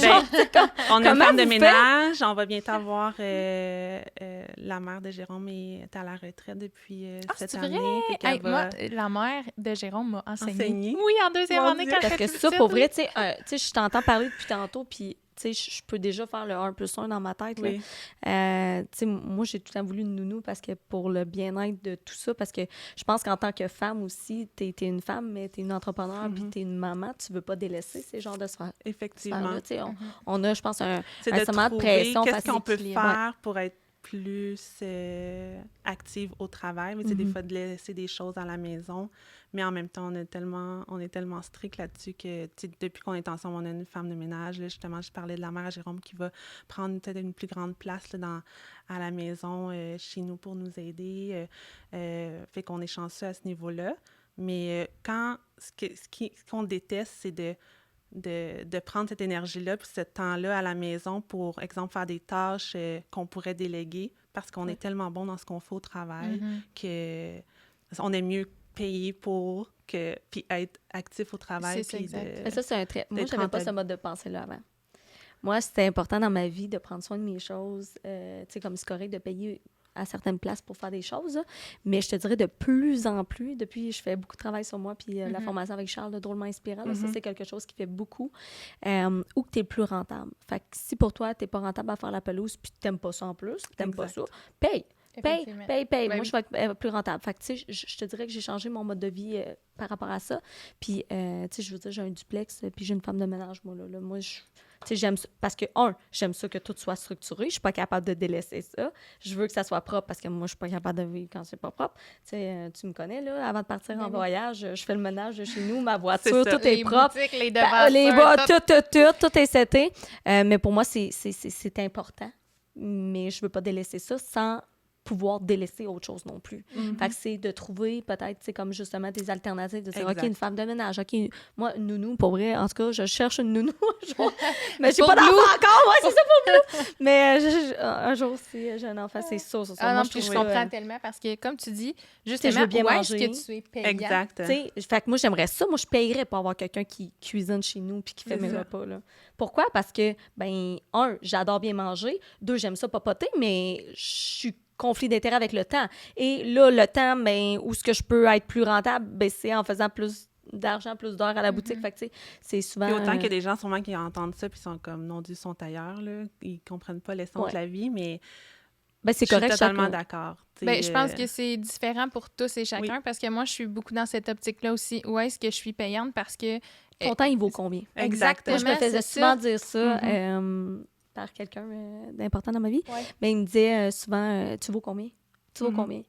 On a une femme de ménage. On va bientôt avoir... la mère de Jérôme est à la retraite depuis cette année. Vrai? Moi, la mère de Jérôme m'a enseigné. Oui, en deuxième année, quand parce que ça, pour vrai, tu sais, je t'entends parler depuis tantôt, puis... Tu sais, je peux déjà faire le 1+1 dans ma tête. Oui. Tu sais, moi, j'ai tout le temps voulu une nounou parce que pour le bien-être de tout ça, parce que je pense qu'en tant que femme aussi, t'es une femme, mais t'es une entrepreneur, puis t'es une maman, tu veux pas délaisser ces genres de sphères. Effectivement. Tu sais, on a, je pense, un sentiment de pression. Qu'est-ce qu'on peut faire pour être plus active au travail, mais c'est des fois de laisser des choses à la maison. Mais en même temps, on est tellement strict là-dessus que depuis qu'on est ensemble, on a une femme de ménage. Là, justement, je parlais de la mère à Jérôme qui va prendre peut-être une plus grande place là, à la maison chez nous pour nous aider. Fait qu'on est chanceux à ce niveau-là. Mais quand ce qu'on déteste, c'est de prendre cette énergie-là puis ce temps-là à la maison pour, exemple, faire des tâches qu'on pourrait déléguer parce qu'on est tellement bon dans ce qu'on fait au travail que on est mieux payé pour puis être actif au travail. C'est ça, exact. Mais ça, c'est un trait. Moi, d'être j'avais pas ce mode de pensée-là avant. Moi, c'était important dans ma vie de prendre soin de mes choses. Tu sais, comme c'est correct de payer à certaines places pour faire des choses, là. Mais je te dirais de plus en plus, depuis je fais beaucoup de travail sur moi, puis la formation avec Charles de Drôlement Inspirant, là, ça, c'est quelque chose qui fait beaucoup, ou que tu es plus rentable. Fait que si pour toi, tu n'es pas rentable à faire la pelouse, puis tu n'aimes pas ça en plus, tu n'aimes pas ça, paye. Paye. Ben Moi, oui. je vais être plus rentable. Fait que, tu sais, je te dirais que j'ai changé mon mode de vie par rapport à ça. Puis, tu sais, je veux dire, j'ai un duplex, puis j'ai une femme de ménage, moi, là. Moi, tu sais, j'aime ça. Parce que, j'aime ça que tout soit structuré. Je suis pas capable de délaisser ça. Je veux que ça soit propre parce que moi, je suis pas capable de vivre quand c'est pas propre. Tu sais, tu me connais, là. Avant de partir en voyage, je fais le ménage de chez nous, ma voiture, ça. tout est propre. Boutiques, les Les devantures, tout est seté. Mais pour moi, c'est important. Mais je veux pas délaisser ça sans pouvoir délaisser autre chose non plus. Fait que c'est de trouver peut-être, c'est comme justement des alternatives, de dire, OK, une femme de ménage, OK, moi, une nounou, pour vrai, en tout cas, je cherche une nounou un jour. Mais j'ai pas d'enfant encore, ouais, c'est ça pour Blue. Mais un jour, si j'ai un enfant, c'est ça. Ah moi, non, puis je comprends tellement parce que, comme tu dis, je justement, veux bien où est-ce manger. que tu es payant? Exact. Fait que moi, j'aimerais ça. Moi, je payerais pour avoir quelqu'un qui cuisine chez nous puis qui fait mes repas, là. Pourquoi? Parce que, j'adore bien manger. 2, j'aime ça papoter, mais je suis conflit d'intérêt avec le temps. Et là, le temps, où est-ce que je peux être plus rentable, c'est en faisant plus d'argent, plus d'heures à la boutique. Fait que, tu sais, c'est souvent... Puis autant qu'il y a des gens sûrement qui entendent ça puis sont comme, non, Dieu, sont ailleurs, là. Ils comprennent pas l'essence de la vie, mais c'est correct, je suis totalement d'accord. Je pense que c'est différent pour tous et chacun parce que moi, je suis beaucoup dans cette optique-là aussi. Où est-ce que je suis payante parce que... Ton temps, il vaut combien? Exactement. Moi, je me faisais souvent dire ça par quelqu'un d'important dans ma vie. Mais il me disait souvent, tu vaux combien? Tu vaux combien?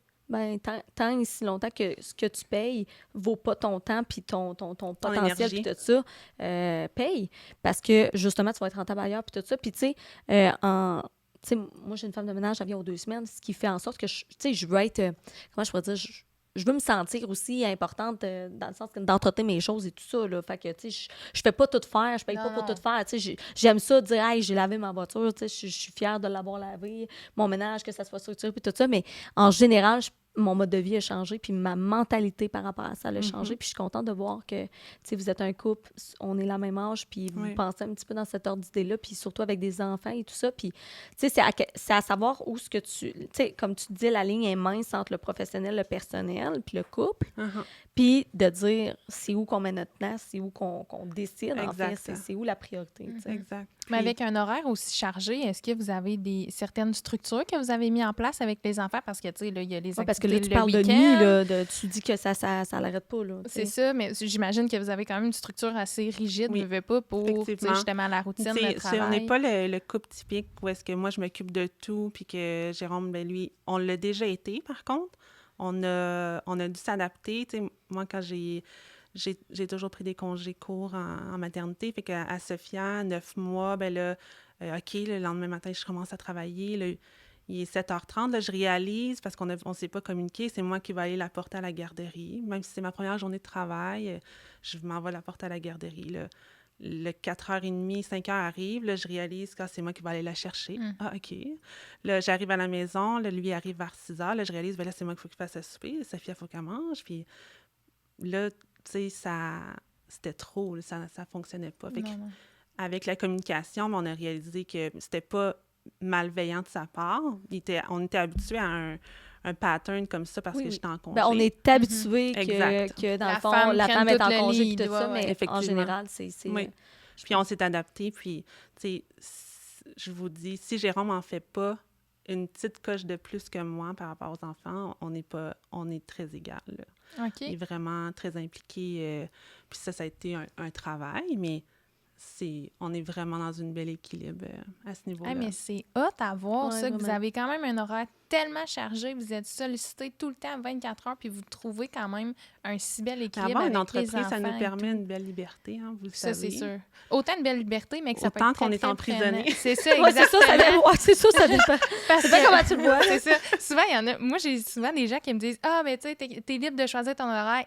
Tant et si longtemps que ce que tu payes vaut pas ton temps puis ton potentiel puis tout ça, paye. Parce que, justement, tu vas être rentable ailleurs puis tout ça. Puis, tu sais, moi, j'ai une femme de ménage, elle vient aux 2 semaines, ce qui fait en sorte que, je veux être... comment je pourrais dire? Je veux me sentir aussi importante dans le sens d'entretenir mes choses et tout ça, là. Fait que, tu sais, je fais pas tout faire, je paye pas pour tout faire. Tu sais, j'aime ça dire, hey, j'ai lavé ma voiture, tu sais, je suis fière de l'avoir lavé, mon ménage, que ça soit structuré, puis tout ça. Mais en général, mon mode de vie a changé, puis ma mentalité par rapport à ça a changé. Puis je suis contente de voir que, tu sais, vous êtes un couple, on est la même âge, puis vous pensez un petit peu dans cet ordre d'idée-là, puis surtout avec des enfants et tout ça. Puis, tu sais, c'est à savoir où ce que tu... Tu sais, comme tu dis, la ligne est mince entre le professionnel, le personnel, puis le couple. Puis de dire, c'est où qu'on met notre temps, c'est où qu'on décide, en fait, c'est où la priorité, tu sais. Exact. Mais avec un horaire aussi chargé, est-ce que vous avez certaines structures que vous avez mis en place avec les enfants? Parce que, tu sais, là, il y a les activités parce que là, tu parles week-end. de nuit, là, tu dis que ça l'arrête pas, là. C'est ça, mais j'imagine que vous avez quand même une structure assez rigide, ne veux pas, pour justement la routine, le travail. On n'est pas le couple typique où est-ce que moi, je m'occupe de tout, puis que Jérôme, lui, on l'a déjà été, par contre. On a dû s'adapter. Tu sais, moi, quand j'ai toujours pris des congés courts en maternité, fait qu'à Sophia, 9 mois, OK, le lendemain matin, je commence à travailler. Là, il est 7h30, là, je réalise, parce qu'on ne s'est pas communiqué, c'est moi qui vais aller la porter à la garderie. Même si c'est ma première journée de travail, je m'en vais la porter à la garderie. Là. Le 4h30, 5h arrive, là, je réalise que c'est moi qui vais aller la chercher. Ah, OK. Là, j'arrive à la maison, là, lui arrive vers 6h, là, je réalise, là, c'est moi qu'il faut qu'il fasse à souper, Sophia, il faut qu'elle mange, puis là, tu sais, c'était trop, là, ça fonctionnait pas. Fait avec la communication, on a réalisé que c'était pas malveillant de sa part. On était habitués à un pattern comme ça parce que j'étais en congé. On est habitué que dans le fond, la femme est en congé et tout ça, mais en général, c'est... Oui. Puis on s'est adapté, puis, tu sais, je vous dis, si Jérôme en fait pas une petite coche de plus que moi par rapport aux enfants, on est très égal. OK. Il est vraiment très impliqué. Puis ça a été un travail, mais on est vraiment dans une belle équilibre à ce niveau-là. Mais c'est hot à voir, ça, que vous vraiment. avez quand même un horaire tellement chargé, vous êtes sollicité tout le temps, 24 heures, puis vous trouvez quand même un si bel équilibre Avoir avec une entreprise, les enfants ça nous et permet tout. une belle liberté, hein, vous le Ça, savez. c'est sûr. Autant de belle liberté, mais que ça peut Autant être qu'on très, est très emprisonné. prenant. C'est ça, Ouais, c'est ça, exactement. c'est ça, ça dépend. Parce C'est bien que- comment tu le vois. C'est ça. Souvent, il y en a... Moi, j'ai souvent des gens qui me disent « Ah, mais tu sais, t'es libre de choisir ton horaire. »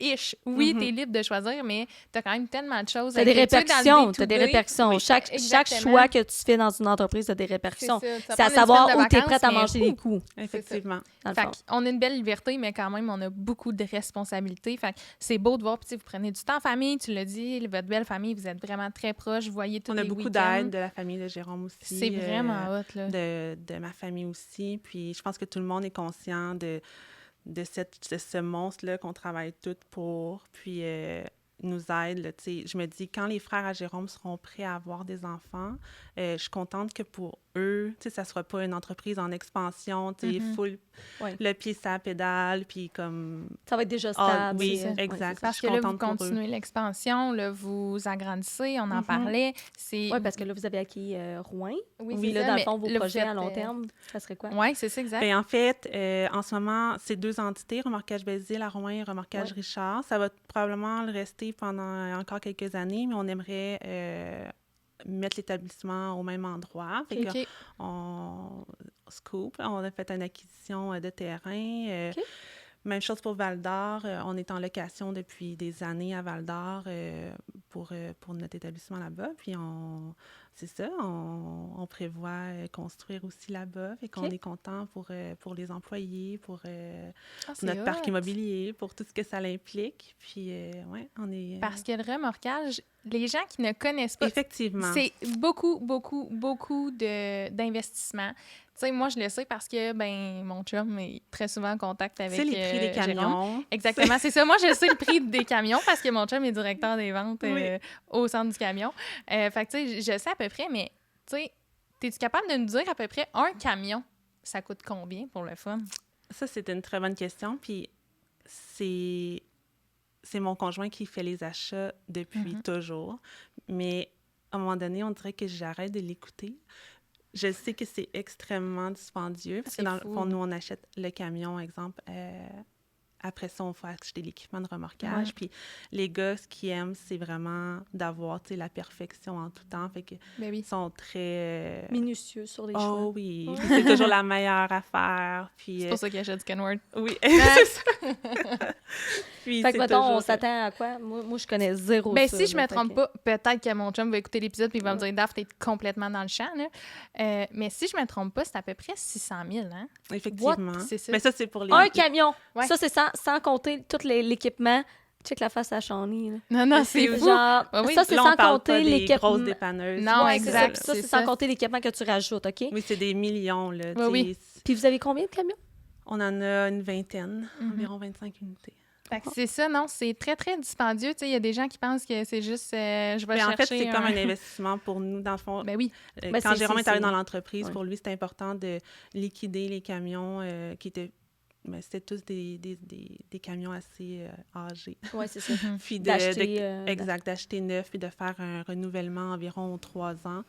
Ish. Oui, t'es libre de choisir, mais t'as quand même tellement de choses T'as à des effectuer dans le répercussions, t'as des day-to-day. répercussions. Oui, Chaque exactement. choix que tu fais dans une entreprise, t'as des C'est répercussions. ça. Ça C'est à prend une savoir semaine de où t'es vacances, prête à mais manger les coups. Effectivement. Dans le Fait fond. qu'on a une belle liberté, mais quand même, on a beaucoup de responsabilités. Fait que c'est beau de voir, puis tu sais, vous prenez du temps en famille, tu l'as dit, votre belle famille, vous êtes vraiment très proches, vous voyez tous On a les beaucoup week-ends. d'aide de la famille de Jérôme aussi. C'est vraiment hot, là. De ma famille aussi. Puis je pense que tout le monde est conscient de ce monstre-là qu'on travaille toutes pour. Puis nous aide. Là, tu sais, je me dis, quand les frères à Jérôme seront prêts à avoir des enfants, je suis contente que pour eux, tu sais, ça ne sera pas une entreprise en expansion, tu sais, full Ouais. le pied sur la pédale, puis comme... Ça va être déjà Ah, stable. oui, c'est ça. exact. Parce Je que suis là, vous contente pour eux. continuez l'expansion, là, vous agrandissez, on en parlait. Oui, parce que là, vous avez acquis Rouen. Oui, Oui, c'est là, ça, dans le mais fond, vos là, vous projets à faites, long terme, ça serait quoi? Oui, c'est ça, exact. Bien, en fait, en ce moment, c'est 2 entités, Remorquage Bézil à Rouen et Remorquage Ouais. Richard. Ça va probablement le rester pendant encore quelques années, mais on aimerait mettre l'établissement au même endroit. Fait OK. on scoop, on a fait une acquisition de terrain. OK. Même chose pour Val-d'Or. On est en location depuis des années à Val-d'Or pour notre établissement là-bas. Puis c'est ça, on prévoit construire aussi là-bas. Fait qu'on OK. est content pour les employés, pour C'est notre parc hot. immobilier, pour tout ce que ça implique. Puis ouais, on est... Parce que le remorquage, les gens qui ne connaissent pas, Effectivement. c'est beaucoup, beaucoup, beaucoup d'investissement. Tu sais, moi, je le sais parce que, ben, mon chum est très souvent en contact avec C'est les prix des Jérôme. camions. Exactement, c'est ça. Moi, je sais le prix des camions parce que mon chum est directeur des ventes Oui. au centre du camion. Fait que, tu sais, je sais à peu près, mais, tu sais, es-tu capable de nous dire à peu près un camion, ça coûte combien pour le fun? Ça, c'est une très bonne question. Puis c'est mon conjoint qui fait les achats depuis toujours. Mais à un moment donné, on dirait que j'arrête de l'écouter. Je sais que c'est extrêmement dispendieux parce que C'est dans le fou. fond, nous, on achète le camion, exemple. Après ça, on faut acheter l'équipement de remorquage. Ouais. Puis les gars, ce qu'ils aiment, c'est vraiment d'avoir, tu sais, la perfection en tout temps. Fait que Ben oui. ils sont très... Minutieux sur les choix. Oh oui, Puis c'est toujours la meilleure affaire. Puis C'est pour ça qu'il achète du Kenworth. oui, c'est ça. Puis Fait que, c'est mettons, on toujours- s'attend à quoi? Moi, je connais zéro Ben, ça, si je là, me fait trompe que- pas, peut-être que mon chum va écouter l'épisode puis il va me dire « Daph, t'es complètement dans le champ. » Mais si je me trompe pas, c'est à peu près 600 000, hein? Effectivement. C'est ça. Mais ça, c'est pour les... Un camion! Ouais. Ça, c'est sans compter tout l'équipement. Check la face à Shawnee. Là. Non, non, Mais c'est c'est fou. Genre, Ah oui, ça, c'est Là, sans on parle compter pas des l'équipement. grosses dépanneuses. Non, Ouais, exact, c'est ça. c'est C'est ça. sans compter l'équipement que tu rajoutes, OK? Oui, c'est des millions, là. Oui, oui. Puis vous avez combien de camions? On en a une vingtaine, environ 25 unités. Fait que c'est ça, non, c'est très, très dispendieux. Tu sais, il y a des gens qui pensent que c'est juste, je vais Mais en chercher fait, c'est comme un investissement pour nous, dans le fond. Ben oui. Ben, Quand c'est- Jérôme c'est- est arrivé c'est- dans l'entreprise, ouais. pour lui, c'était important de liquider les camions qui étaient... Ben, c'était tous des camions assez âgés. Oui, c'est ça. Puis D'acheter, exact, d'acheter neuf puis de faire un renouvellement environ 3 ans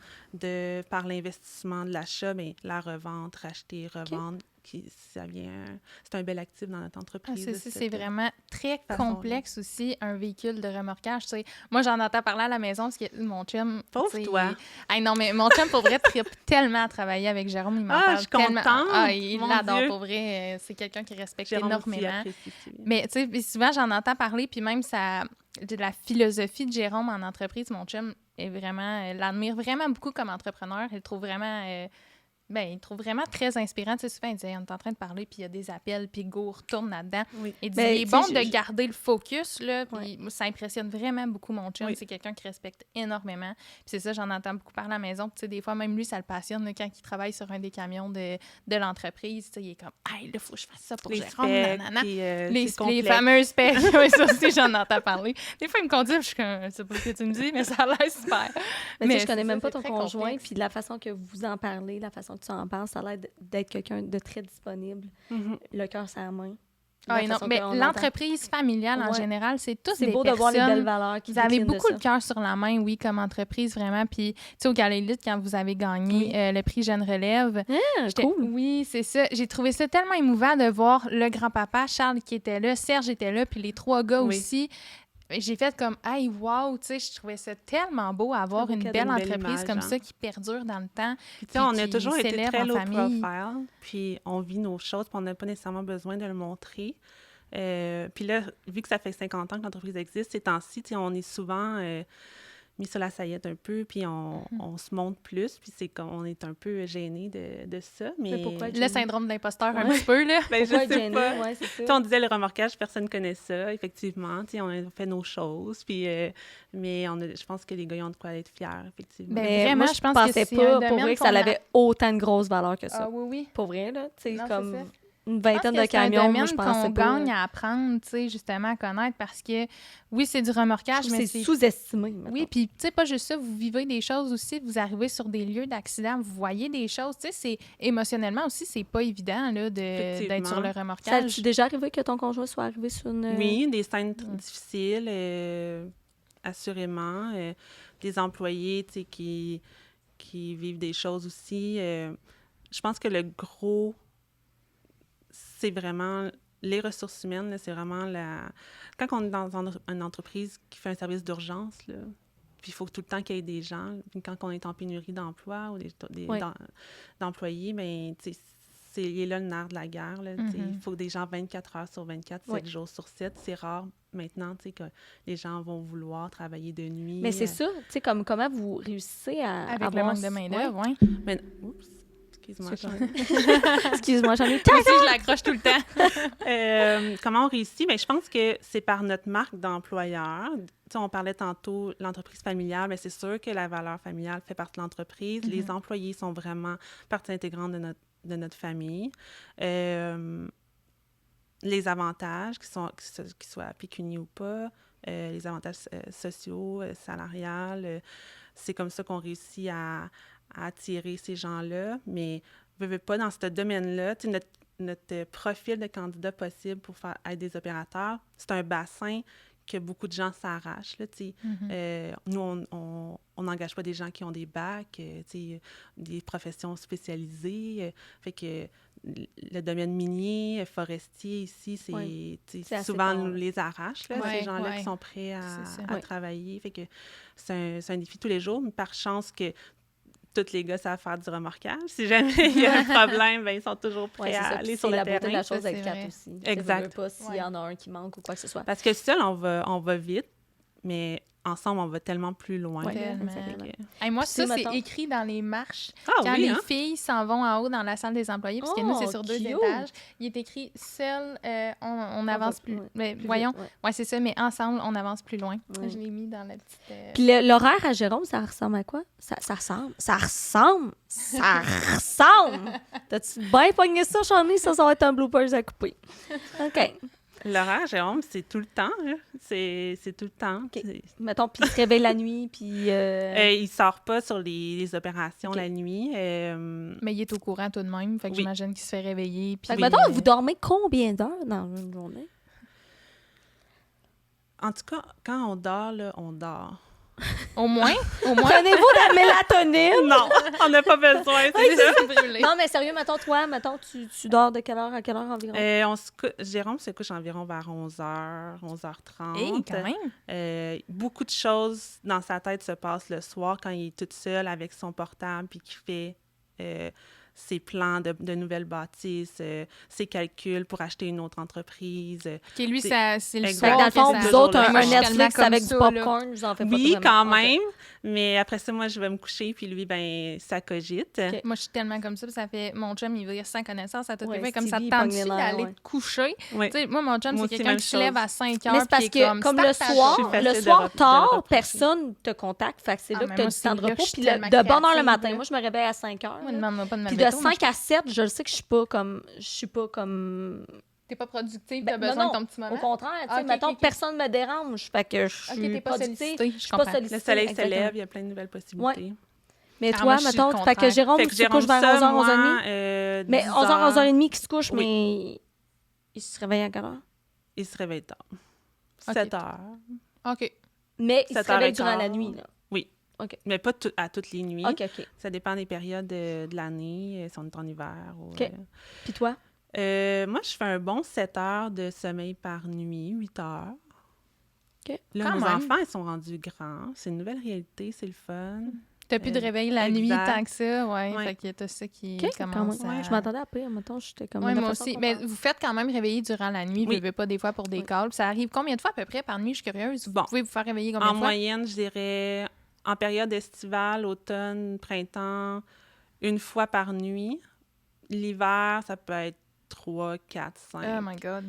par l'investissement de l'achat, mais la revente, racheter, revendre, c'est un bel actif dans notre Ah, entreprise. c'est vraiment très façon-là. complexe aussi, un véhicule de remorquage. Tu sais. Moi, j'en entends parler à la maison parce que mon chum... Pauvre tu sais, toi. Hey, non, mais mon chum, pour vrai, tripe tellement à travailler avec Jérôme. Il m'en Ah, parle je suis tellement. contente, Ah, il mon l'adore, Dieu. pour vrai. C'est quelqu'un qui respecte Jérôme aussi énormément. apprécie, si. Mais tu sais, puis souvent, j'en entends parler, puis même de la philosophie de Jérôme en entreprise, mon chum est vraiment, l'admire vraiment beaucoup comme entrepreneur. Il le trouve vraiment, il trouve vraiment très inspirant. Tu sais, souvent, il dit, on est en train de parler, puis il y a des appels, puis go, retourne là-dedans. Oui. Il dit, Ben, il est tu bon sais, de garder le focus, là, puis Ouais. ça impressionne vraiment beaucoup mon chum. Oui. C'est quelqu'un qui respecte énormément. Puis c'est ça, j'en entends beaucoup parler à la maison. Puis tu sais, des fois, même lui, ça le passionne, là, quand il travaille sur un des camions de l'entreprise. Tu sais, il est comme, hey, là, faut que je fasse ça pour Les Jérôme, specs, nanana. puis, Les c'est complexe. fameuses specs. Oui, ça aussi, j'en entends parler. Des fois, il me conduit, je suis comme, je sais pas ce que tu me dis, mais ça a l'air super. Mais tu sais, je c'est connais ça, même pas c'est ton très conjoint, complexe. puis de la façon que vous en parlez, la façon que tu en parles, ça a l'air d'être quelqu'un de très disponible, Mhm. le cœur sur la main. Ah, la non, façon mais qu'on entend. l'entreprise familiale, en Ouais. général, c'est tous C'est des beau de voir les personnes- belles valeurs qui Vous avez déclinent de beaucoup ça. le cœur sur la main, oui, comme entreprise, vraiment. Puis, tu sais, au Gala-Élite, quand vous avez gagné Oui. le prix Jeune Relève, Ah, j'étais- cool. oui, c'est ça. J'ai trouvé ça tellement émouvant de voir le grand-papa, Charles, qui était là, Serge était là, puis les 3 gars Oui. aussi. J'ai fait comme, hey, wow, tu sais, je trouvais ça tellement beau avoir beau une cadeau, belle une belle entreprise image, comme hein. ça qui perdure dans le temps. Puis, tu sais, on a qui toujours été célèbre très en low famille. profile, puis on vit nos choses, puis on n'a pas nécessairement besoin de le montrer. Puis là, vu que ça fait 50 ans que l'entreprise existe, ces temps-ci, tu sais, on est souvent mis sur la saillette un peu, puis on se montre plus, puis c'est comme on est un peu gêné de ça, mais pourquoi être Le gêné? syndrome d'imposteur, un Ouais. petit peu, là. Ben, Pourquoi je être sais gêné? pas. Ouais, c'est Tu sais, ça. on disait le remorquage, personne connaît ça, effectivement. Tu sais, on a fait nos choses, puis, mais je pense que les gars ils ont de quoi être fiers, effectivement. Ben, Mais vraiment, moi, je pense que pensais c'est pas, un pour domaine vrai, que qu'on ça a- avait autant de grosses valeurs que ça. Ah oui, oui. Pour vrai, là, tu sais, Non, comme c'est ça. une Je pense vingtaine que de c'est un camions, moi, domaine je pensais qu'on pas. gagne à apprendre, tu sais, justement, à connaître, parce que, oui, c'est du Je remorquage, trouve que mais c'est sous-estimé, Oui, mettons. puis, tu sais, pas juste ça, vous vivez des choses aussi, vous arrivez sur des lieux d'accident, vous voyez des choses, tu sais, c'est émotionnellement aussi, c'est pas évident, là, d'être sur le Effectivement. Ça remorquage. t'est déjà arrivé que ton conjoint soit arrivé sur une... Oui, des scènes difficiles, assurément. Des employés, tu sais, qui vivent des choses aussi. Je pense que le gros, c'est vraiment les ressources humaines, là, c'est vraiment la... Quand on est dans une entreprise qui fait un service d'urgence, là, puis il faut tout le temps qu'il y ait des gens. Puis quand on est en pénurie d'emploi ou Oui. d'employés, bien, tu sais, il est là le nerf de la guerre. Là, tu sais. Il faut des gens 24 heures sur 24, 7 Oui. jours sur 7. C'est rare maintenant, tu sais, que les gens vont vouloir travailler de nuit. Mais c'est ça, tu sais, comme comment vous réussissez à Avec le avoir... manque de main-d'œuvre, oui. Mais, oups, excuse-moi. C'est Excuse-moi, j'en ai... Moi aussi, je l'accroche tout le temps. Comment on réussit? Bien, je pense que c'est par notre marque d'employeur. Tu sais, on parlait tantôt de l'entreprise familiale, mais c'est sûr que la valeur familiale fait partie de l'entreprise. Les employés sont vraiment partie intégrante de notre famille. Les avantages, qu'ils soient pécuniaires ou pas, les avantages sociaux, salariales, c'est comme ça qu'on réussit à attirer ces gens-là. Mais veux pas, dans ce domaine-là, tu sais, notre profil de candidat possible pour être des opérateurs, c'est un bassin que beaucoup de gens s'arrachent. Là, tu sais. Nous, on n'engage pas des gens qui ont des bacs, tu sais, des professions spécialisées. Fait que le domaine minier, forestier, ici, tu sais, C'est assez souvent, fort, nous là. les arrache, là, Ouais, ces gens-là ouais. qui sont prêts C'est ça. à travailler. Fait que c'est un défi tous les jours, mais par chance que tous les gars savent faire du remorquage. Si jamais il y a un problème, ben ils sont toujours prêts Ouais, c'est à ça. aller Puis sur c'est le la beauté de terrain. la chose Ça, avec c'est quatre vrai. aussi. Exact. Tu veux pas s'il Ouais. y en a un qui manque ou quoi que ce soit. Parce que seul, on va vite, mais ensemble, on va tellement plus loin. Ouais, Tellement. exactement. Hey, moi, Puis, ça, tu sais, c'est mettons- écrit dans les marches. Ah Quand oui, les hein? filles s'en vont en haut dans la salle des employés, parce que nous, c'est Oh, sur 2 cute! étages, il est écrit « Seul, on avance plus... ouais, Mais plus voyons, vite, ouais. ouais, c'est ça, mais ensemble, on avance plus loin. Ouais. Je l'ai mis dans la petite... Puis l'horaire à Jérôme, ça ressemble à quoi? Ça ressemble. Ça ressemble. Ça ressemble. T'as-tu bien pogné ça, Charlie? Ça va être un bloopers à couper. OK. L'horaire, Jérôme, c'est tout le temps. Là. C'est tout le temps. OK. C'est- Mettons, puis il se réveille la nuit, puis... il sort pas sur les opérations OK. la nuit. Mais il est au courant tout de même, fait que Oui. j'imagine qu'il se fait réveiller. Puis Fait que, mettons, vous dormez combien d'heures dans une journée? En tout cas, quand on dort, là, on dort. Au moins, au moins. Prenez-vous de la mélatonine? Non, on n'a pas besoin, c'est ça. brûlé. Non, mais sérieux, mettons, toi, tu dors de quelle heure à quelle heure environ? Jérôme se couche environ vers 11h, 11h30. Hey, quand même. Beaucoup de choses dans sa tête se passent le soir quand il est tout seul avec son portable puis qu'il fait ses plans de nouvelles bâtisses, ses calculs pour acheter une autre entreprise. OK, lui, C'est- c'est le Exact. Fait que dans soir le que fond, ça- vous autres, Moi, un je suis Netflix tellement comme avec du ça, là. popcorn, vous en faites Oui, pas quand vraiment. même, mais après ça, moi, je vais me coucher puis lui, ben ça cogite. OK. Moi, je suis tellement comme ça, puis ça fait... Mon chum, il va dire sans connaissance à tout Ouais, fait comme ça Stevie, te il tente-tu pogne les nerfs, d'aller ouais. te coucher? Oui. Tu sais, moi, mon chum, Moi c'est aussi, quelqu'un même qui se lève chose. à 5 Mais heures, c'est parce puis est que, comme start le ta soir, Je suis le facile soir de tard, reprocher. personne te contacte. Fait que c'est Ah, là mais que tu as moi, du c'est temps de là que repos. je suis Puis tellement de bonne heure le créative, matin. là. Moi, je me réveille à 5 heures. Moi, là. demande-moi pas de me Puis lever de tôt, moi, 5 à 7, je le sais que je suis pas comme... T'es pas productive, Ben, t'as besoin non, de ton petit moment. Au contraire, tu sais, Ah, ok, mettons, ok, ok. personne me dérange. Fait que je OK, suis t'es pas productive. sollicitée, Je je suis pas comprends. sollicitée. Le soleil se exactement. lève, il y a plein de nouvelles possibilités. Mais Ah, toi, moi, je suis mettons, le fait que contraire. Jérôme, Fait que tu te Jérôme, couches vers ça, 11h, moi, 11h30. Mais 10 11h, 11h30 qui se couche, Oui. mais Il se réveille à quelle heure? Il se réveille tard. Ok. 7 heures. OK. Mais il se 7 heures réveille et durant la quart. nuit, là. Oui. OK. Mais pas à toutes les nuits. OK. Ça dépend des périodes de l'année, si on est en hiver. Ou, OK. Puis toi? moi, je fais un bon 7 heures de sommeil par nuit, 8 heures. OK. Là, Quand nos même. enfants, ils sont rendus grands. C'est une nouvelle réalité, c'est le fun. T'as plus de réveil la nuit exact. tant que ça, ouais. Ouais. Fait que t'as ça qui OK, commence quand même. à... Je m'attendais à pire, mettons, j'étais comme... Oui, la moi façon aussi. qu'on Mais parle. vous faites quand même réveiller durant la nuit, Oui. vous pas des fois pour des Oui. calls. Ça arrive combien de fois à peu près par nuit? Je suis curieuse. Bon. Vous pouvez vous faire réveiller combien En de fois? moyenne, je dirais, en période estivale, automne, printemps, une fois par nuit. L'hiver, ça peut être 3, 4, 5. Oh my God.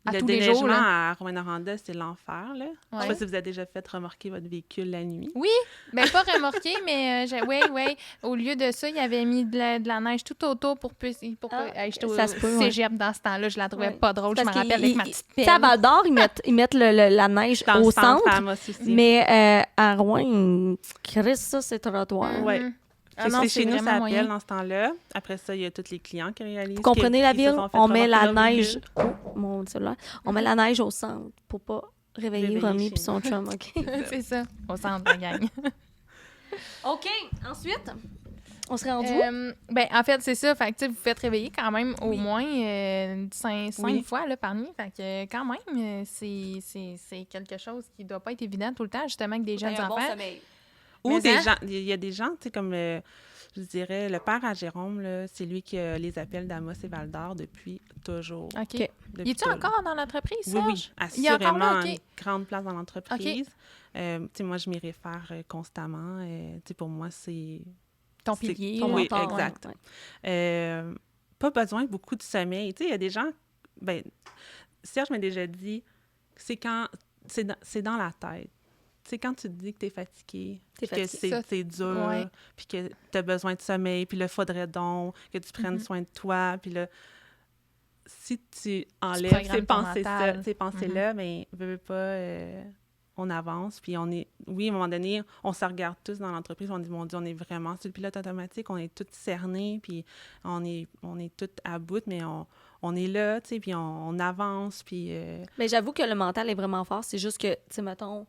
À Le tous les déneigement jours, là. à Rouyn-Noranda, c'est l'enfer, là. Je sais Ouais. pas si vous avez déjà fait remorquer votre véhicule la nuit. Oui, ben pas remorqué, mais oui. Au lieu de ça, il avait mis de la neige tout autour pour que... J'étais au ça se peut, ouais. cégep dans ce temps-là, je la trouvais Ouais. pas drôle. Je Parce me rappelle avec ma qu'ils- petite Tu sais, à pelle. Val-d'Or, ils mettent la neige Dans au le centre, centre, à Amos aussi. mais à Rouen, Chris, ça, c'est trottoir. Ouais. Mhm. Fait Ah que non, c'est c'est chez nous, ça vraiment appelle moyen. dans ce temps-là. Après ça, il y a tous les clients qui réalisent. Vous comprenez la qui se ville? sont fait On met remorquer la leur neige... véhicule. Oh, mon cellulaire. On met la neige au centre pour pas réveiller Réveiller Romy chez puis son nous. chum, OK? C'est ça, au centre, la gang. OK, ensuite, on serait rendu où? Ben, en fait, c'est ça. Fait que, tu sais, vous faites réveiller quand même au Oui. moins 5 Oui. fois là, par nuit. Fait que, quand même, c'est quelque chose qui doit pas être évident tout le temps, justement, avec des jeunes enfants. sommeil. Ou Mais des hein? gens, il y a des gens, tu sais, comme, je dirais, le père à Jérôme, là, c'est lui qui a les appels d'Amos et Val-d'Or depuis toujours. OK. Depuis Y est-tu toujours. encore dans l'entreprise, Oui, Serge? oui, Il est encore assurément là, OK. une grande place dans l'entreprise. Tu sais, moi, je m'y réfère constamment. Tu sais, pour moi, c'est... Ton c'est- pilier. Ton Oui, mentor, exact. ouais. Pas besoin de beaucoup de sommeil. Tu sais, il y a des gens... Ben, Serge m'a déjà dit, c'est quand... C'est dans la tête. Tu sais, quand tu te dis que tu es fatigué, T'es puis que fatigué, ça. c'est dur, Ouais. puis que tu as besoin de sommeil, puis là, faudrait donc que tu prennes soin de toi, puis là, si tu enlèves programmes ces ton pensées-là, mental. mais veux pas, on avance, puis on est... Oui, à un moment donné, on se regarde tous dans l'entreprise, on dit, mon Dieu, on est vraiment sur le pilote automatique, on est tous cernés, puis on est tous à bout, mais on est là, tu sais, puis on avance, puis... Mais j'avoue que le mental est vraiment fort. C'est juste que, tu sais, mettons,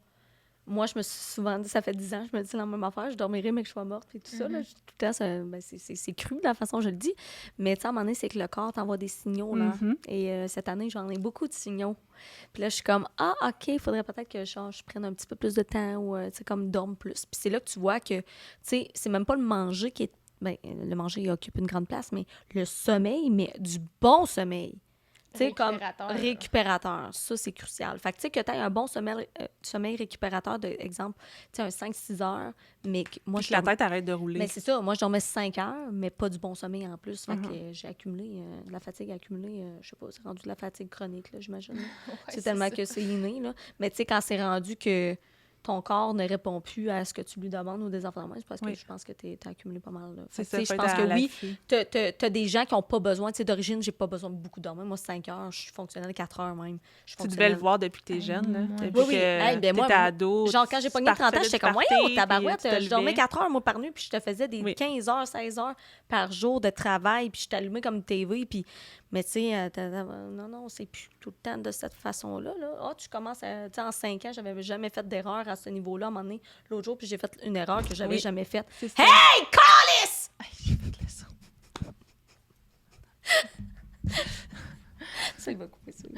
moi, je me suis souvent dit, ça fait 10 ans, je me dis la même affaire, je dormirai, mais que je sois morte, et tout ça. Là, tout le temps, c'est cru de la façon dont je le dis. Mais, tu sais, à un moment donné, c'est que le corps t'envoie des signaux, là. Mhm. Et cette année, j'en ai beaucoup de signaux. Puis là, je suis comme, ah, OK, il faudrait peut-être que je prenne un petit peu plus de temps ou, tu sais, comme dorme plus. Puis c'est là que tu vois que, tu sais, c'est même pas le manger qui est. Bien, le manger il occupe une grande place, mais le sommeil, mais du bon sommeil. Tu sais, comme récupérateur. Ça, c'est crucial. Fait que, tu sais, que tu aies un bon sommeil récupérateur, de exemple, tu sais, un 5-6 heures, mais que moi, Puis que la tête arrête de rouler. mais c'est ça. Moi, je dormais 5 heures, mais pas du bon sommeil en plus. Fait que j'ai accumulé, de la fatigue accumulée, je sais pas, c'est rendu de la fatigue chronique, là, j'imagine. C'est tellement que c'est inné, là. Mais tu sais, quand c'est rendu que ton corps ne répond plus à ce que tu lui demandes ou des enfants, c'est parce que Oui. je pense que tu as accumulé pas mal. Là. C'est Fait que, ça, tu sais, je faut pense être à que oui, l'affût. t'as des gens qui n'ont pas besoin. Tu sais, d'origine, j'ai pas besoin de beaucoup dormir. Moi, 5 heures, je suis fonctionnelle 4 heures même. Je suis Tu devais le fonctionnelle. voir depuis que t'es jeune, là. ouais. Depuis Oui, oui. que Hey, ben moi, t'étais ado. Genre, quand j'ai tu pogné 30 ans, partais j'étais du comme, party, voyons, puis tabarouette, tu te je dormais levais. 4 heures, moi, par nuit, puis je te faisais des Oui. 15 heures, 16 heures par jour de travail, puis je t'allumais comme une TV, puis... Mais tu sais, non, c'est plus tout le temps de cette façon-là. Là. Ah, tu commences à... Tu sais, en 5 ans, j'avais jamais fait d'erreur à ce niveau-là, à un moment donné, l'autre jour, puis j'ai fait une erreur que j'avais Oui. jamais faite. C'est ça. Hey, Callis! J'ai fait le son. Ça, il va couper ça.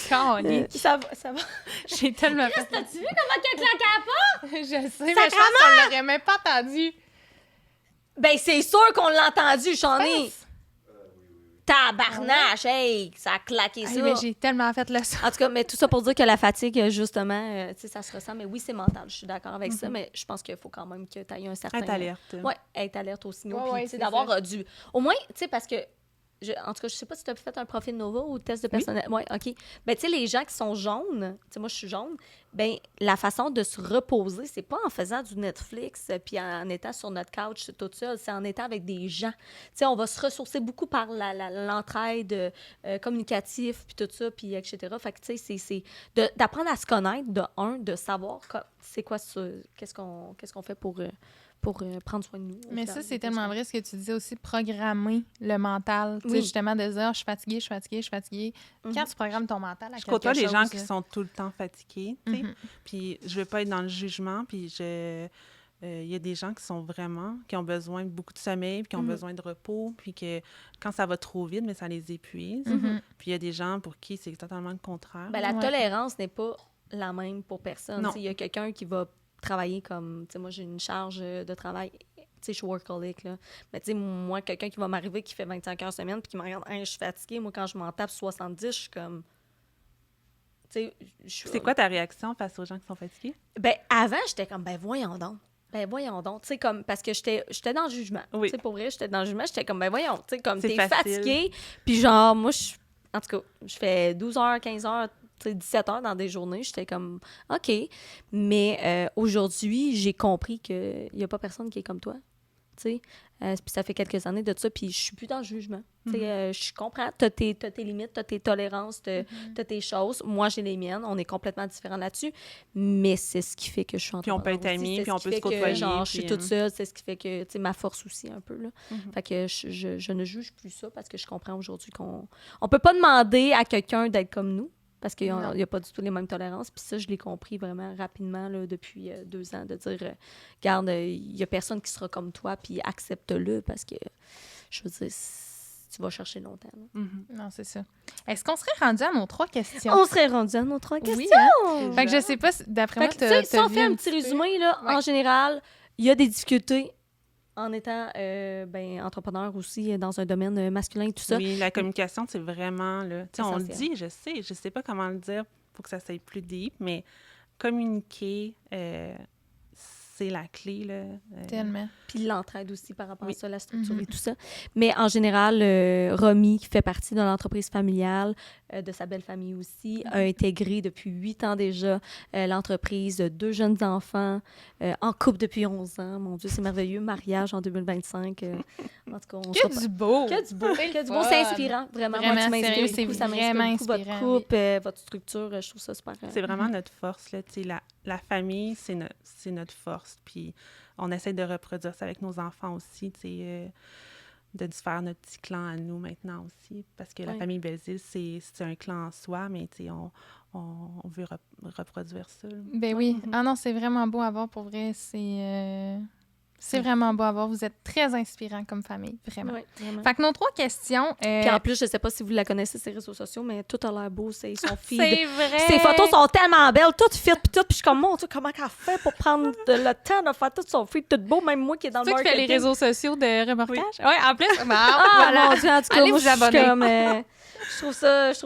Calique. Ça va, ça va. J'ai tellement fait... T'as-tu vu comment tu as claqué à pas? Je sais, mais je pense qu'on l'aurait même pas entendu. Ben, c'est sûr qu'on l'a entendu, j'en ai. Tabarnache, hey, ça a claqué ça. Hey, mais j'ai tellement fait le son. En tout cas, mais tout ça pour dire que la fatigue, justement, tu sais, ça se ressent. Mais oui, c'est mental, je suis d'accord avec ça, mais je pense qu'il faut quand même que tu aies un certain... Être alerte. Oui, être alerte aux signaux. Ouais, Puis, ouais, tu sais, c'est d'avoir ça. du... Au moins, tu sais, parce que... En tout cas, je sais pas si tu as fait un profil Nova ou test de personnalité. Oui, OK. Ben, tu sais, les gens qui sont jaunes, tu sais, moi, je suis jaune, ben la façon de se reposer, c'est pas en faisant du Netflix puis en étant sur notre couch toute seule, c'est en étant avec des gens. Tu sais, on va se ressourcer beaucoup par l'entraide communicative puis tout ça, puis etc. Fait que, tu sais, c'est d'apprendre à se connaître, de savoir c'est quoi ça, qu'est-ce qu'on fait pour pour prendre soin de nous. Mais ça, c'est tellement vrai ce que tu disais aussi, programmer le mental. Tu sais, justement, de dire, je suis fatiguée, je suis fatiguée, je suis fatiguée. Quand tu programmes ton mental à Je quelque côtoie les gens chose, qui sont tout le temps fatigués, tu sais. Puis je veux pas être dans le jugement, puis il y a des gens qui ont besoin de beaucoup de sommeil, puis qui ont besoin de repos, puis que quand ça va trop vite, mais ça les épuise. Puis il y a des gens pour qui c'est totalement le contraire. Ben, la tolérance n'est pas la même pour personne. Il y a quelqu'un qui va travailler comme... Tu sais, moi, j'ai une charge de travail... Tu sais, je suis workaholic, là. Mais tu sais, moi, quelqu'un qui va m'arriver qui fait 25 heures semaine puis qui me regarde, je suis fatiguée. Moi, quand je m'en tape 70, je suis comme... Tu sais, c'est quoi ta réaction face aux gens qui sont fatigués? Ben, avant, j'étais comme, ben voyons donc. Tu sais, comme, parce que j'étais dans le jugement. Oui. Tu sais, pour vrai, j'étais dans le jugement. J'étais comme, ben voyons, tu sais, comme, C'est t'es facile. fatiguée. Puis genre, moi, en tout cas, je fais 12 heures, 15 heures, 17 heures dans des journées. J'étais comme, OK. Mais aujourd'hui, j'ai compris qu'il n'y a pas personne qui est comme toi. Tu sais, puis ça fait quelques années de ça, puis je suis plus dans le jugement. Tu sais, je comprends, t'as tes limites, t'as tes tolérances, t'as tes choses. Moi, j'ai les miennes. On est complètement différents là-dessus. Mais c'est ce qui fait que je suis Puis on peut être amis, puis on peut se côtoyer. Genre, je suis toute seule. C'est ce qui fait que, tu sais, ma force aussi, un peu, là. Fait que je ne juge plus ça parce que je comprends aujourd'hui qu'on peut pas demander à quelqu'un d'être comme nous. Parce qu'il n'y a pas du tout les mêmes tolérances. Puis ça, je l'ai compris vraiment rapidement là, depuis 2 ans, de dire, regarde, il n'y a personne qui sera comme toi, puis accepte-le, parce que, je veux dire, tu vas chercher longtemps. Non, c'est ça. Est-ce qu'on serait rendu à nos 3 questions? On serait rendu à nos 3 questions! Oui, hein? Fait que je sais pas, d'après moi, si on fait un petit résumé, là, en général, il y a des difficultés en étant entrepreneur aussi dans un domaine masculin et tout ça. Oui, la communication, c'est vraiment, là, tu sais, on le dit, je sais pas comment le dire pour que ça soit plus deep, mais communiquer, c'est la clé, là. Tellement. Puis l'entraide aussi par rapport à ça, la structure et tout ça. Mais en général, Romy, qui fait partie de l'entreprise familiale, de sa belle famille aussi, a intégré depuis 8 ans déjà l'entreprise, 2 jeunes enfants, en couple depuis 11 ans. Mon Dieu, c'est merveilleux. Mariage en 2025. En tout cas, on Que du beau! Que du beau! Que du beau! C'est inspirant, vraiment. Moi, tu m'inspires beaucoup. Ça m'inspire beaucoup, votre couple, votre structure. Je trouve ça super. C'est vraiment notre force, là. Tu sais, la famille, c'est notre force. Puis on essaie de reproduire ça avec nos enfants aussi, tu sais, de faire notre petit clan à nous maintenant aussi. Parce que la famille Belzile, c'est un clan en soi, mais tu sais, on veut reproduire ça. Là. Ben oui. Ah non, c'est vraiment beau à voir, pour vrai. C'est vraiment beau à voir. Vous êtes très inspirants comme famille, vraiment. Oui, vraiment. Fait que nos 3 questions... Puis en plus, je sais pas si vous la connaissez, ses réseaux sociaux, mais tout a l'air beau, c'est son feed. C'est vrai! Ses photos sont tellement belles, toutes fit, puis tout. Puis je suis comme, mon Dieu, comment qu'elle fait pour prendre le temps de faire tout son feed tout beau, même moi qui est dans le marketing. Tu fais les réseaux sociaux de remorquage? Oui, en plus. Voilà. Mon Dieu, en tout cas, allez moi, vous abonner. Comme, je trouve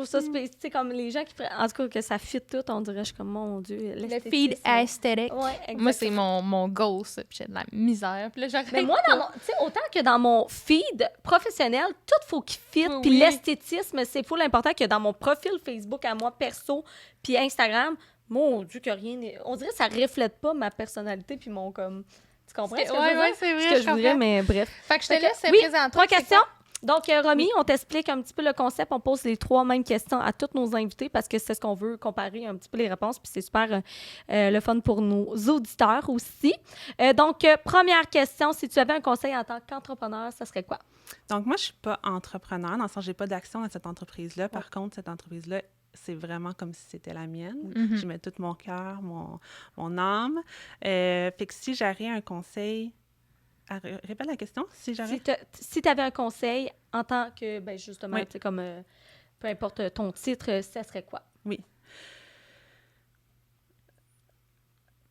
ça tu sais, comme les gens qui prennent, en tout cas, que ça fit tout, on dirait, je suis comme, mon Dieu, le feed aesthetic. Ouais, exactement. Moi, c'est mon goal, ça, puis j'ai de la misère. Puis là, mais moi, tu sais, autant que dans mon feed professionnel, tout faut qu'il fit, puis Oui. l'esthétisme, c'est full important que dans mon profil Facebook à moi, perso, puis Instagram, mon Dieu, que rien n'est... On dirait que ça reflète pas ma personnalité, puis mon, comme... Tu comprends ce que je veux dire? Oui, c'est vrai, Ce que je voudrais, mais bref. Fait que je te laisse oui, présenter. 3 questions. Donc, Romy, on t'explique un petit peu le concept. On pose les 3 mêmes questions à tous nos invités parce que c'est ce qu'on veut, comparer un petit peu les réponses. Puis c'est super le fun pour nos auditeurs aussi. Donc, première question, si tu avais un conseil en tant qu'entrepreneur, ça serait quoi? Donc, moi, je suis pas entrepreneur, dans le sens j'ai pas d'action dans cette entreprise-là. Par contre, cette entreprise-là, c'est vraiment comme si c'était la mienne. Je mets tout mon cœur, mon âme. Fait que si j'aurais un conseil... Répète la question, si j'avais... Si tu avais un conseil en tant que, ben justement, tu sais, comme peu importe ton titre, ça serait quoi? Oui.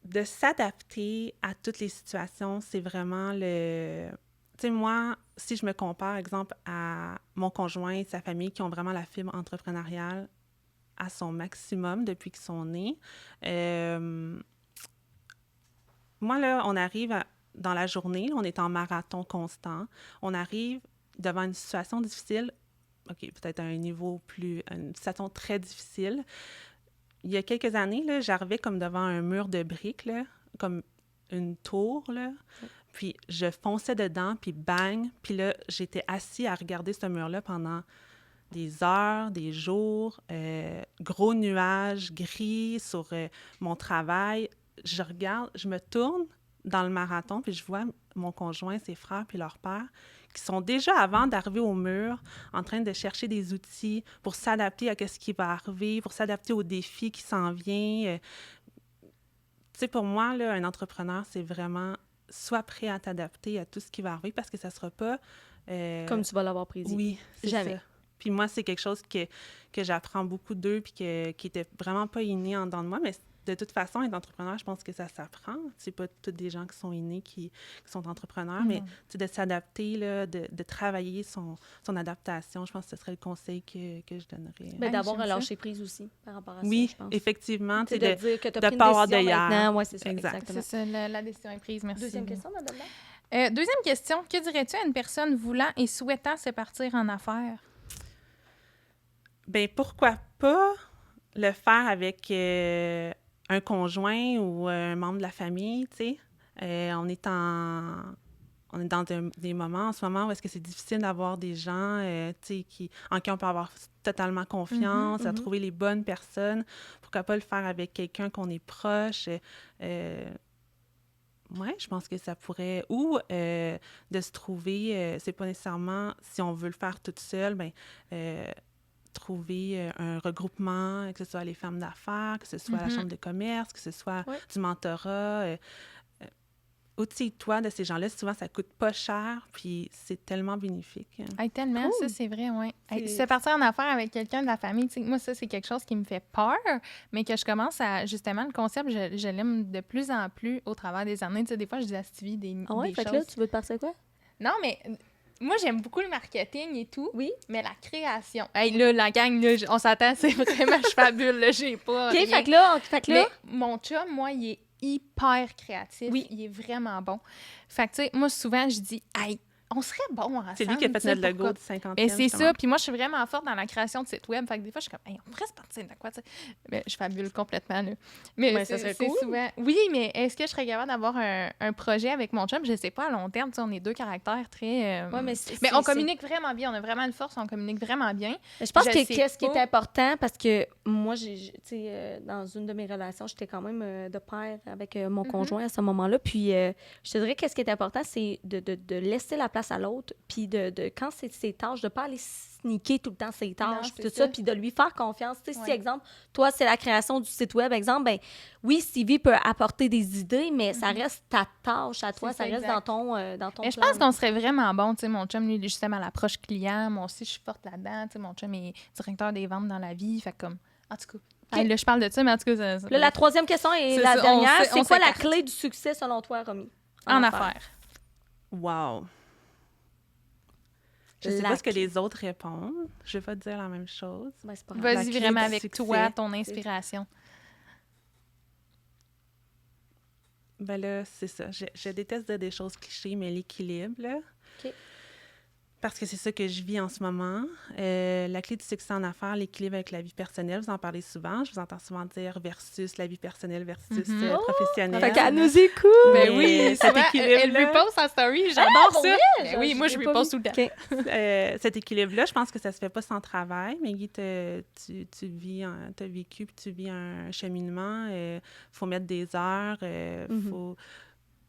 De s'adapter à toutes les situations, c'est vraiment le... Tu sais, moi, si je me compare, exemple, à mon conjoint et sa famille qui ont vraiment la fibre entrepreneuriale à son maximum depuis qu'ils sont nés, moi, là, on arrive dans la journée, on est en marathon constant, on arrive devant une situation difficile, OK, peut-être à un niveau une situation très difficile. Il y a quelques années, là, j'arrivais comme devant un mur de briques, là, comme une tour, là, puis je fonçais dedans, puis bang, puis là, j'étais assis à regarder ce mur-là pendant des heures, des jours, gros nuages gris sur mon travail. Je regarde, je me tourne dans le marathon, puis je vois mon conjoint, ses frères, puis leur père, qui sont déjà, avant d'arriver au mur, en train de chercher des outils pour s'adapter à ce qui va arriver, pour s'adapter aux défis qui s'en viennent. Tu sais, pour moi, là, un entrepreneur, c'est vraiment sois prêt à t'adapter à tout ce qui va arriver parce que ça ne sera pas... Comme tu vas l'avoir prédit. Oui, c'est Jamais. ça. Puis moi, c'est quelque chose que j'apprends beaucoup d'eux puis qui était vraiment pas inné en dedans de moi, mais de toute façon, être entrepreneur, je pense que ça s'apprend. C'est pas tous des gens qui sont innés qui sont entrepreneurs, mais de s'adapter, là, de travailler son adaptation, je pense que ce serait le conseil que je donnerais. Ben, d'avoir un lâcher-prise aussi par rapport à ça, Oui, je pense. effectivement. De dire que tu as de pris une pas avoir décision de hier. maintenant. Oui, c'est ça, Exact. exactement. C'est ça, la décision est prise. Merci. Deuxième question, madame. Deuxième question. Que dirais-tu à une personne voulant et souhaitant se partir en affaires? Bien, pourquoi pas le faire avec un conjoint ou un membre de la famille, tu sais. On est dans des moments en ce moment où est-ce que c'est difficile d'avoir des gens, tu sais, en qui on peut avoir totalement confiance, à trouver les bonnes personnes. Pourquoi pas le faire avec quelqu'un qu'on est proche? Oui, je pense que ça pourrait... Ou de se trouver, c'est pas nécessairement, si on veut le faire toute seule, bien... trouver un regroupement, que ce soit les femmes d'affaires, que ce soit la chambre de commerce, que ce soit du mentorat. Outille-toi de ces gens-là. Souvent, ça coûte pas cher, puis c'est tellement bénéfique. Hey, tellement, Cool. ça, c'est vrai, oui. Hey, se partir en affaires avec quelqu'un de la famille, moi, ça, c'est quelque chose qui me fait peur, mais que je commence à, justement, le concept, je l'aime de plus en plus au travers des années. Tu sais, des fois, je dis à Stevie des fait choses. que là, tu veux te passer quoi? Non, mais... Moi, j'aime beaucoup le marketing et tout. Oui. Mais la création. Hey, là, la gang, là, on s'attend, c'est vraiment, je fabule, là, j'ai pas. OK, rien. fait que là... Mais mon chum, moi, il est hyper créatif. Oui. Il est vraiment bon. Fait que, tu sais, moi, souvent, je dis, hey, on serait bon ensemble. C'est lui qui a fait notre logo du 50e. Mais c'est justement. ça. Puis moi, je suis vraiment forte dans la création de sites web. Fait que des fois, je suis comme, hey, on pourrait se partir de quoi, tu sais. Mais je fabule complètement, là. Mais Ouais, ça serait cool. souvent. Oui, mais est-ce que je serais capable d'avoir un projet avec mon chum? Je sais pas, à long terme, tu sais, on est deux caractères très. Ouais, mais on communique vraiment bien. On a vraiment une force, on communique vraiment bien. Mais je pense Je que sais qu'est-ce qui pas. est important, parce que moi, tu sais, dans une de mes relations, j'étais quand même de pair avec mon conjoint à ce moment-là. Puis je te dirais qu'est-ce qui est important, c'est de laisser la place à l'autre, puis quand c'est ses tâches, de ne pas aller sneaker tout le temps ses tâches, puis c'est tout ça, ça. puis de lui faire confiance. Tu sais, si, Ouais. exemple, toi, c'est la création du site web, exemple, ben oui, Stevie peut apporter des idées, mais ça reste ta tâche à toi, C'est ça ça, reste exact. dans ton Mais je plan. pense qu'on serait vraiment bon. Tu sais, mon chum, lui, justement, à l'approche client. Moi aussi, je suis forte là-dedans. Tu sais, mon chum est directeur des ventes dans la vie. Fait comme, en tout cas, hey, là, je parle de ça, mais en tout cas, ça Là, la troisième question et C'est la ça, dernière, on c'est quoi la s'écarte. clé du succès selon toi, Romy? en affaires. Wow! Je sais La pas ce que clé. les autres répondent. Je vais pas te dire la même chose. Ben, c'est pas grave. Vas-y La clé vraiment du avec succès. toi, ton inspiration. Ben là, c'est ça. Je déteste dire des choses clichés, mais l'équilibre, là. OK. Parce que c'est ça que je vis en ce moment. La clé du succès en affaires, l'équilibre avec la vie personnelle, vous en parlez souvent. Je vous entends souvent dire versus la vie personnelle versus professionnelle. Fait qu'elle nous écoute! Ben Mais oui, cet souvent, elle équilibre-là- reposte sa story, j'adore pour ça. vrai? Ben oui, moi, je l'ai lui pas poste vu. tout le temps. OK. Cet équilibre-là, je pense que ça se fait pas sans travail. Mais Guy, tu as vécu, puis tu vis un cheminement. Faut mettre des heures.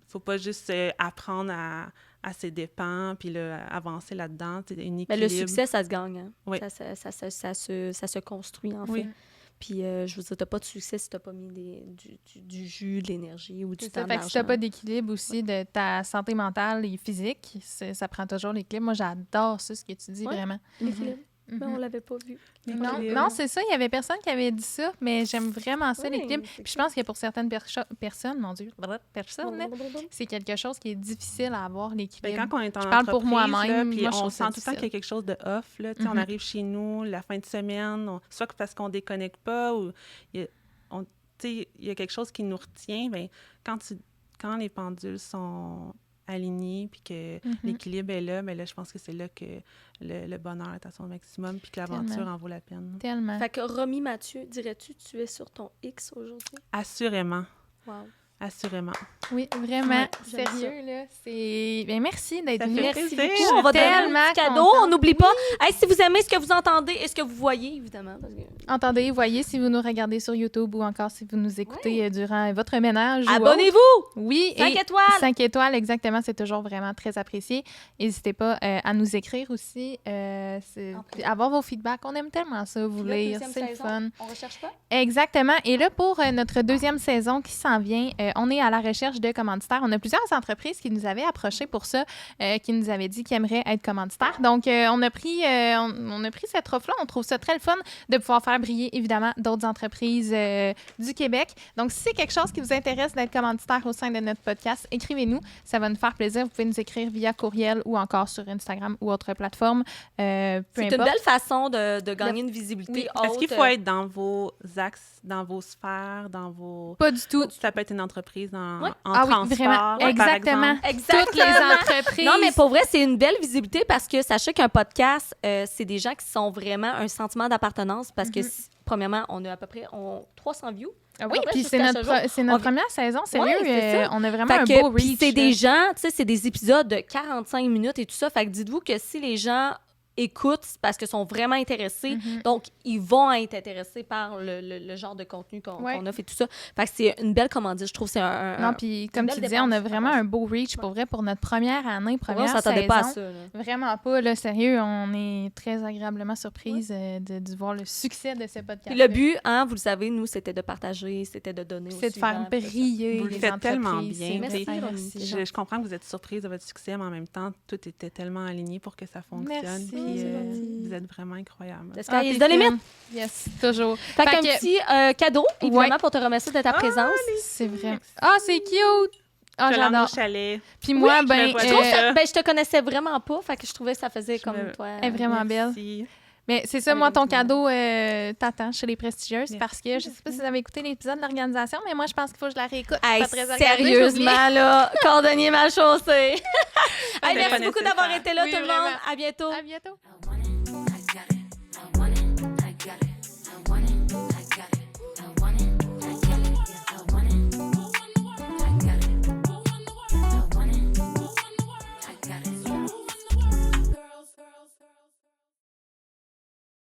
Faut pas juste apprendre à ses dépens, puis là, avancer là-dedans. C'est une équilibre. Mais le succès, ça se gagne. Hein? Oui. Ça se construit, en Oui. fait. Puis, je veux dire, t'as pas de succès si t'as pas mis du jus, de l'énergie ou du C'est temps, ça. de Fait que si t'as l'argent. pas d'équilibre aussi de ta santé mentale et physique, ça prend toujours l'équilibre. Moi, j'adore ça, ce que tu dis, Ouais. vraiment. L'équilibre. Mhm. Mais on l'avait pas vu. Non, c'est ça. Il y avait personne qui avait dit ça, mais j'aime vraiment ça, Oui, l'équilibre. c'est Puis je pense que pour certaines personnes, mon Dieu, personnes, là, c'est quelque chose qui est difficile à avoir, Ben, l'équilibre. quand on est en Je parle pour entreprise, moi-même, là, puis moi, je on trouve sent ça tout le temps qu'il y a difficile. quelque chose de off. Là, tu sais, on arrive chez nous la fin de semaine, soit parce qu'on déconnecte pas ou il y a, tu sais, il y a quelque chose qui nous retient. Bien, quand les pendules sont alignées puis que l'équilibre est là, bien là, je pense que c'est là que le bonheur est à son maximum puis que l'aventure Tellement. en vaut la peine. Tellement. Fait que Romy Mathieu, dirais-tu, tu es sur ton X aujourd'hui? Assurément. Wow. assurément. Oui, vraiment. Ouais, j'aime Sérieux, là. C'est... Ben, merci d'être Ça venu. fait Merci plaisir. beaucoup. On va donner un tellement petit cadeau. contente. On n'oublie pas. Hey, si vous aimez ce que vous entendez et ce que vous voyez, évidemment. Parce que... Entendez, voyez si vous nous regardez sur YouTube ou encore si vous nous écoutez durant votre ménage. ou autre. Abonnez-vous! Oui, 5 et étoiles! 5 étoiles, exactement. C'est toujours vraiment très apprécié. N'hésitez pas à nous écrire aussi. Puis avoir vos feedbacks. On aime tellement ça, vous Puis là, lire. deuxième C'est le saison, fun. On recherche pas? Exactement. Et là, pour notre deuxième saison qui s'en vient, on est à la recherche de commanditaires. On a plusieurs entreprises qui nous avaient approchés pour ça, qui nous avaient dit qu'ils aimeraient être commanditaires. Donc, on a pris cette offre-là. On trouve ça très le fun de pouvoir faire briller, évidemment, d'autres entreprises du Québec. Donc, si c'est quelque chose qui vous intéresse d'être commanditaire au sein de notre podcast, écrivez-nous. Ça va nous faire plaisir. Vous pouvez nous écrire via courriel ou encore sur Instagram ou autre plateforme. Peu C'est une importe. belle façon de gagner une visibilité Oui. haute. Est-ce qu'il faut être dans vos axes, dans vos sphères, dans vos... Pas du tout. Ça peut être une entreprise en Ouais. transport, vraiment. par Exactement. exemple. Toutes les entreprises. Non, mais pour vrai, c'est une belle visibilité parce que sachez qu'un podcast, c'est des gens qui sont vraiment un sentiment d'appartenance parce que, premièrement, on a à peu près 300 views. Ah oui, À peu près puis c'est jusqu'à notre, ce jour. c'est notre On- première saison, sérieux. Ouais, c'est ça. On a vraiment Fait un que, beau puis reach. c'est des gens, tu sais, c'est des épisodes de 45 minutes et tout ça. Fait que dites-vous que si les gens écoutent, c'est parce qu'ils sont vraiment intéressés. Mhm. Donc, ils vont être intéressés par le genre de contenu qu'on Ouais. qu'on offre et tout ça. Fait que c'est une belle commandite. Je trouve que c'est Non, puis comme belle tu disais, on a dépense, vraiment je un beau reach pour vrai pour notre première année, Pour vrai, première on s'attendait saison. pas à ça. là. Vraiment pas, là, sérieux. On est très agréablement surprise de voir le succès de ce podcast. Puis le but, hein, vous le savez, nous, c'était de partager, c'était de donner c'est de aussi, faire briller Vous le les faites tellement entreprises. bien. C'est- Merci, merci. Je comprends que vous êtes surprise de votre succès, mais en même temps, tout était tellement aligné pour que ça fonctionne. Merci, Puis, c'est gentil. vous êtes vraiment incroyable. The sky Ah, is t'es the limit. fine. Yes, toujours. Fait qu'un que- petit cadeau, évidemment, pour te remercier de ta présence. C'est vrai. Ah, c'est cute! Ah, Je l'emmène au j'adore. chalet. Puis moi, je ben, le vois Je trouve Euh, ça- ben, je te connaissais vraiment pas, fait que je trouvais que ça faisait comme me- toi. elle est vraiment belle. Merci. Mais c'est ça, Allez, moi, ton comme tout le cadeau t'attend chez les prestigieuses Merci, parce que je sais pas si vous avez écouté l'épisode de l'organisation, mais moi, je pense qu'il faut que je la réécoute. Hey, Pas très organisée, j'ai oublié. sérieusement, là, cordonnier mal chaussé. Hey, Je merci connaissais beaucoup d'avoir ça. été là, Oui, tout le vraiment. monde. À bientôt. À bientôt.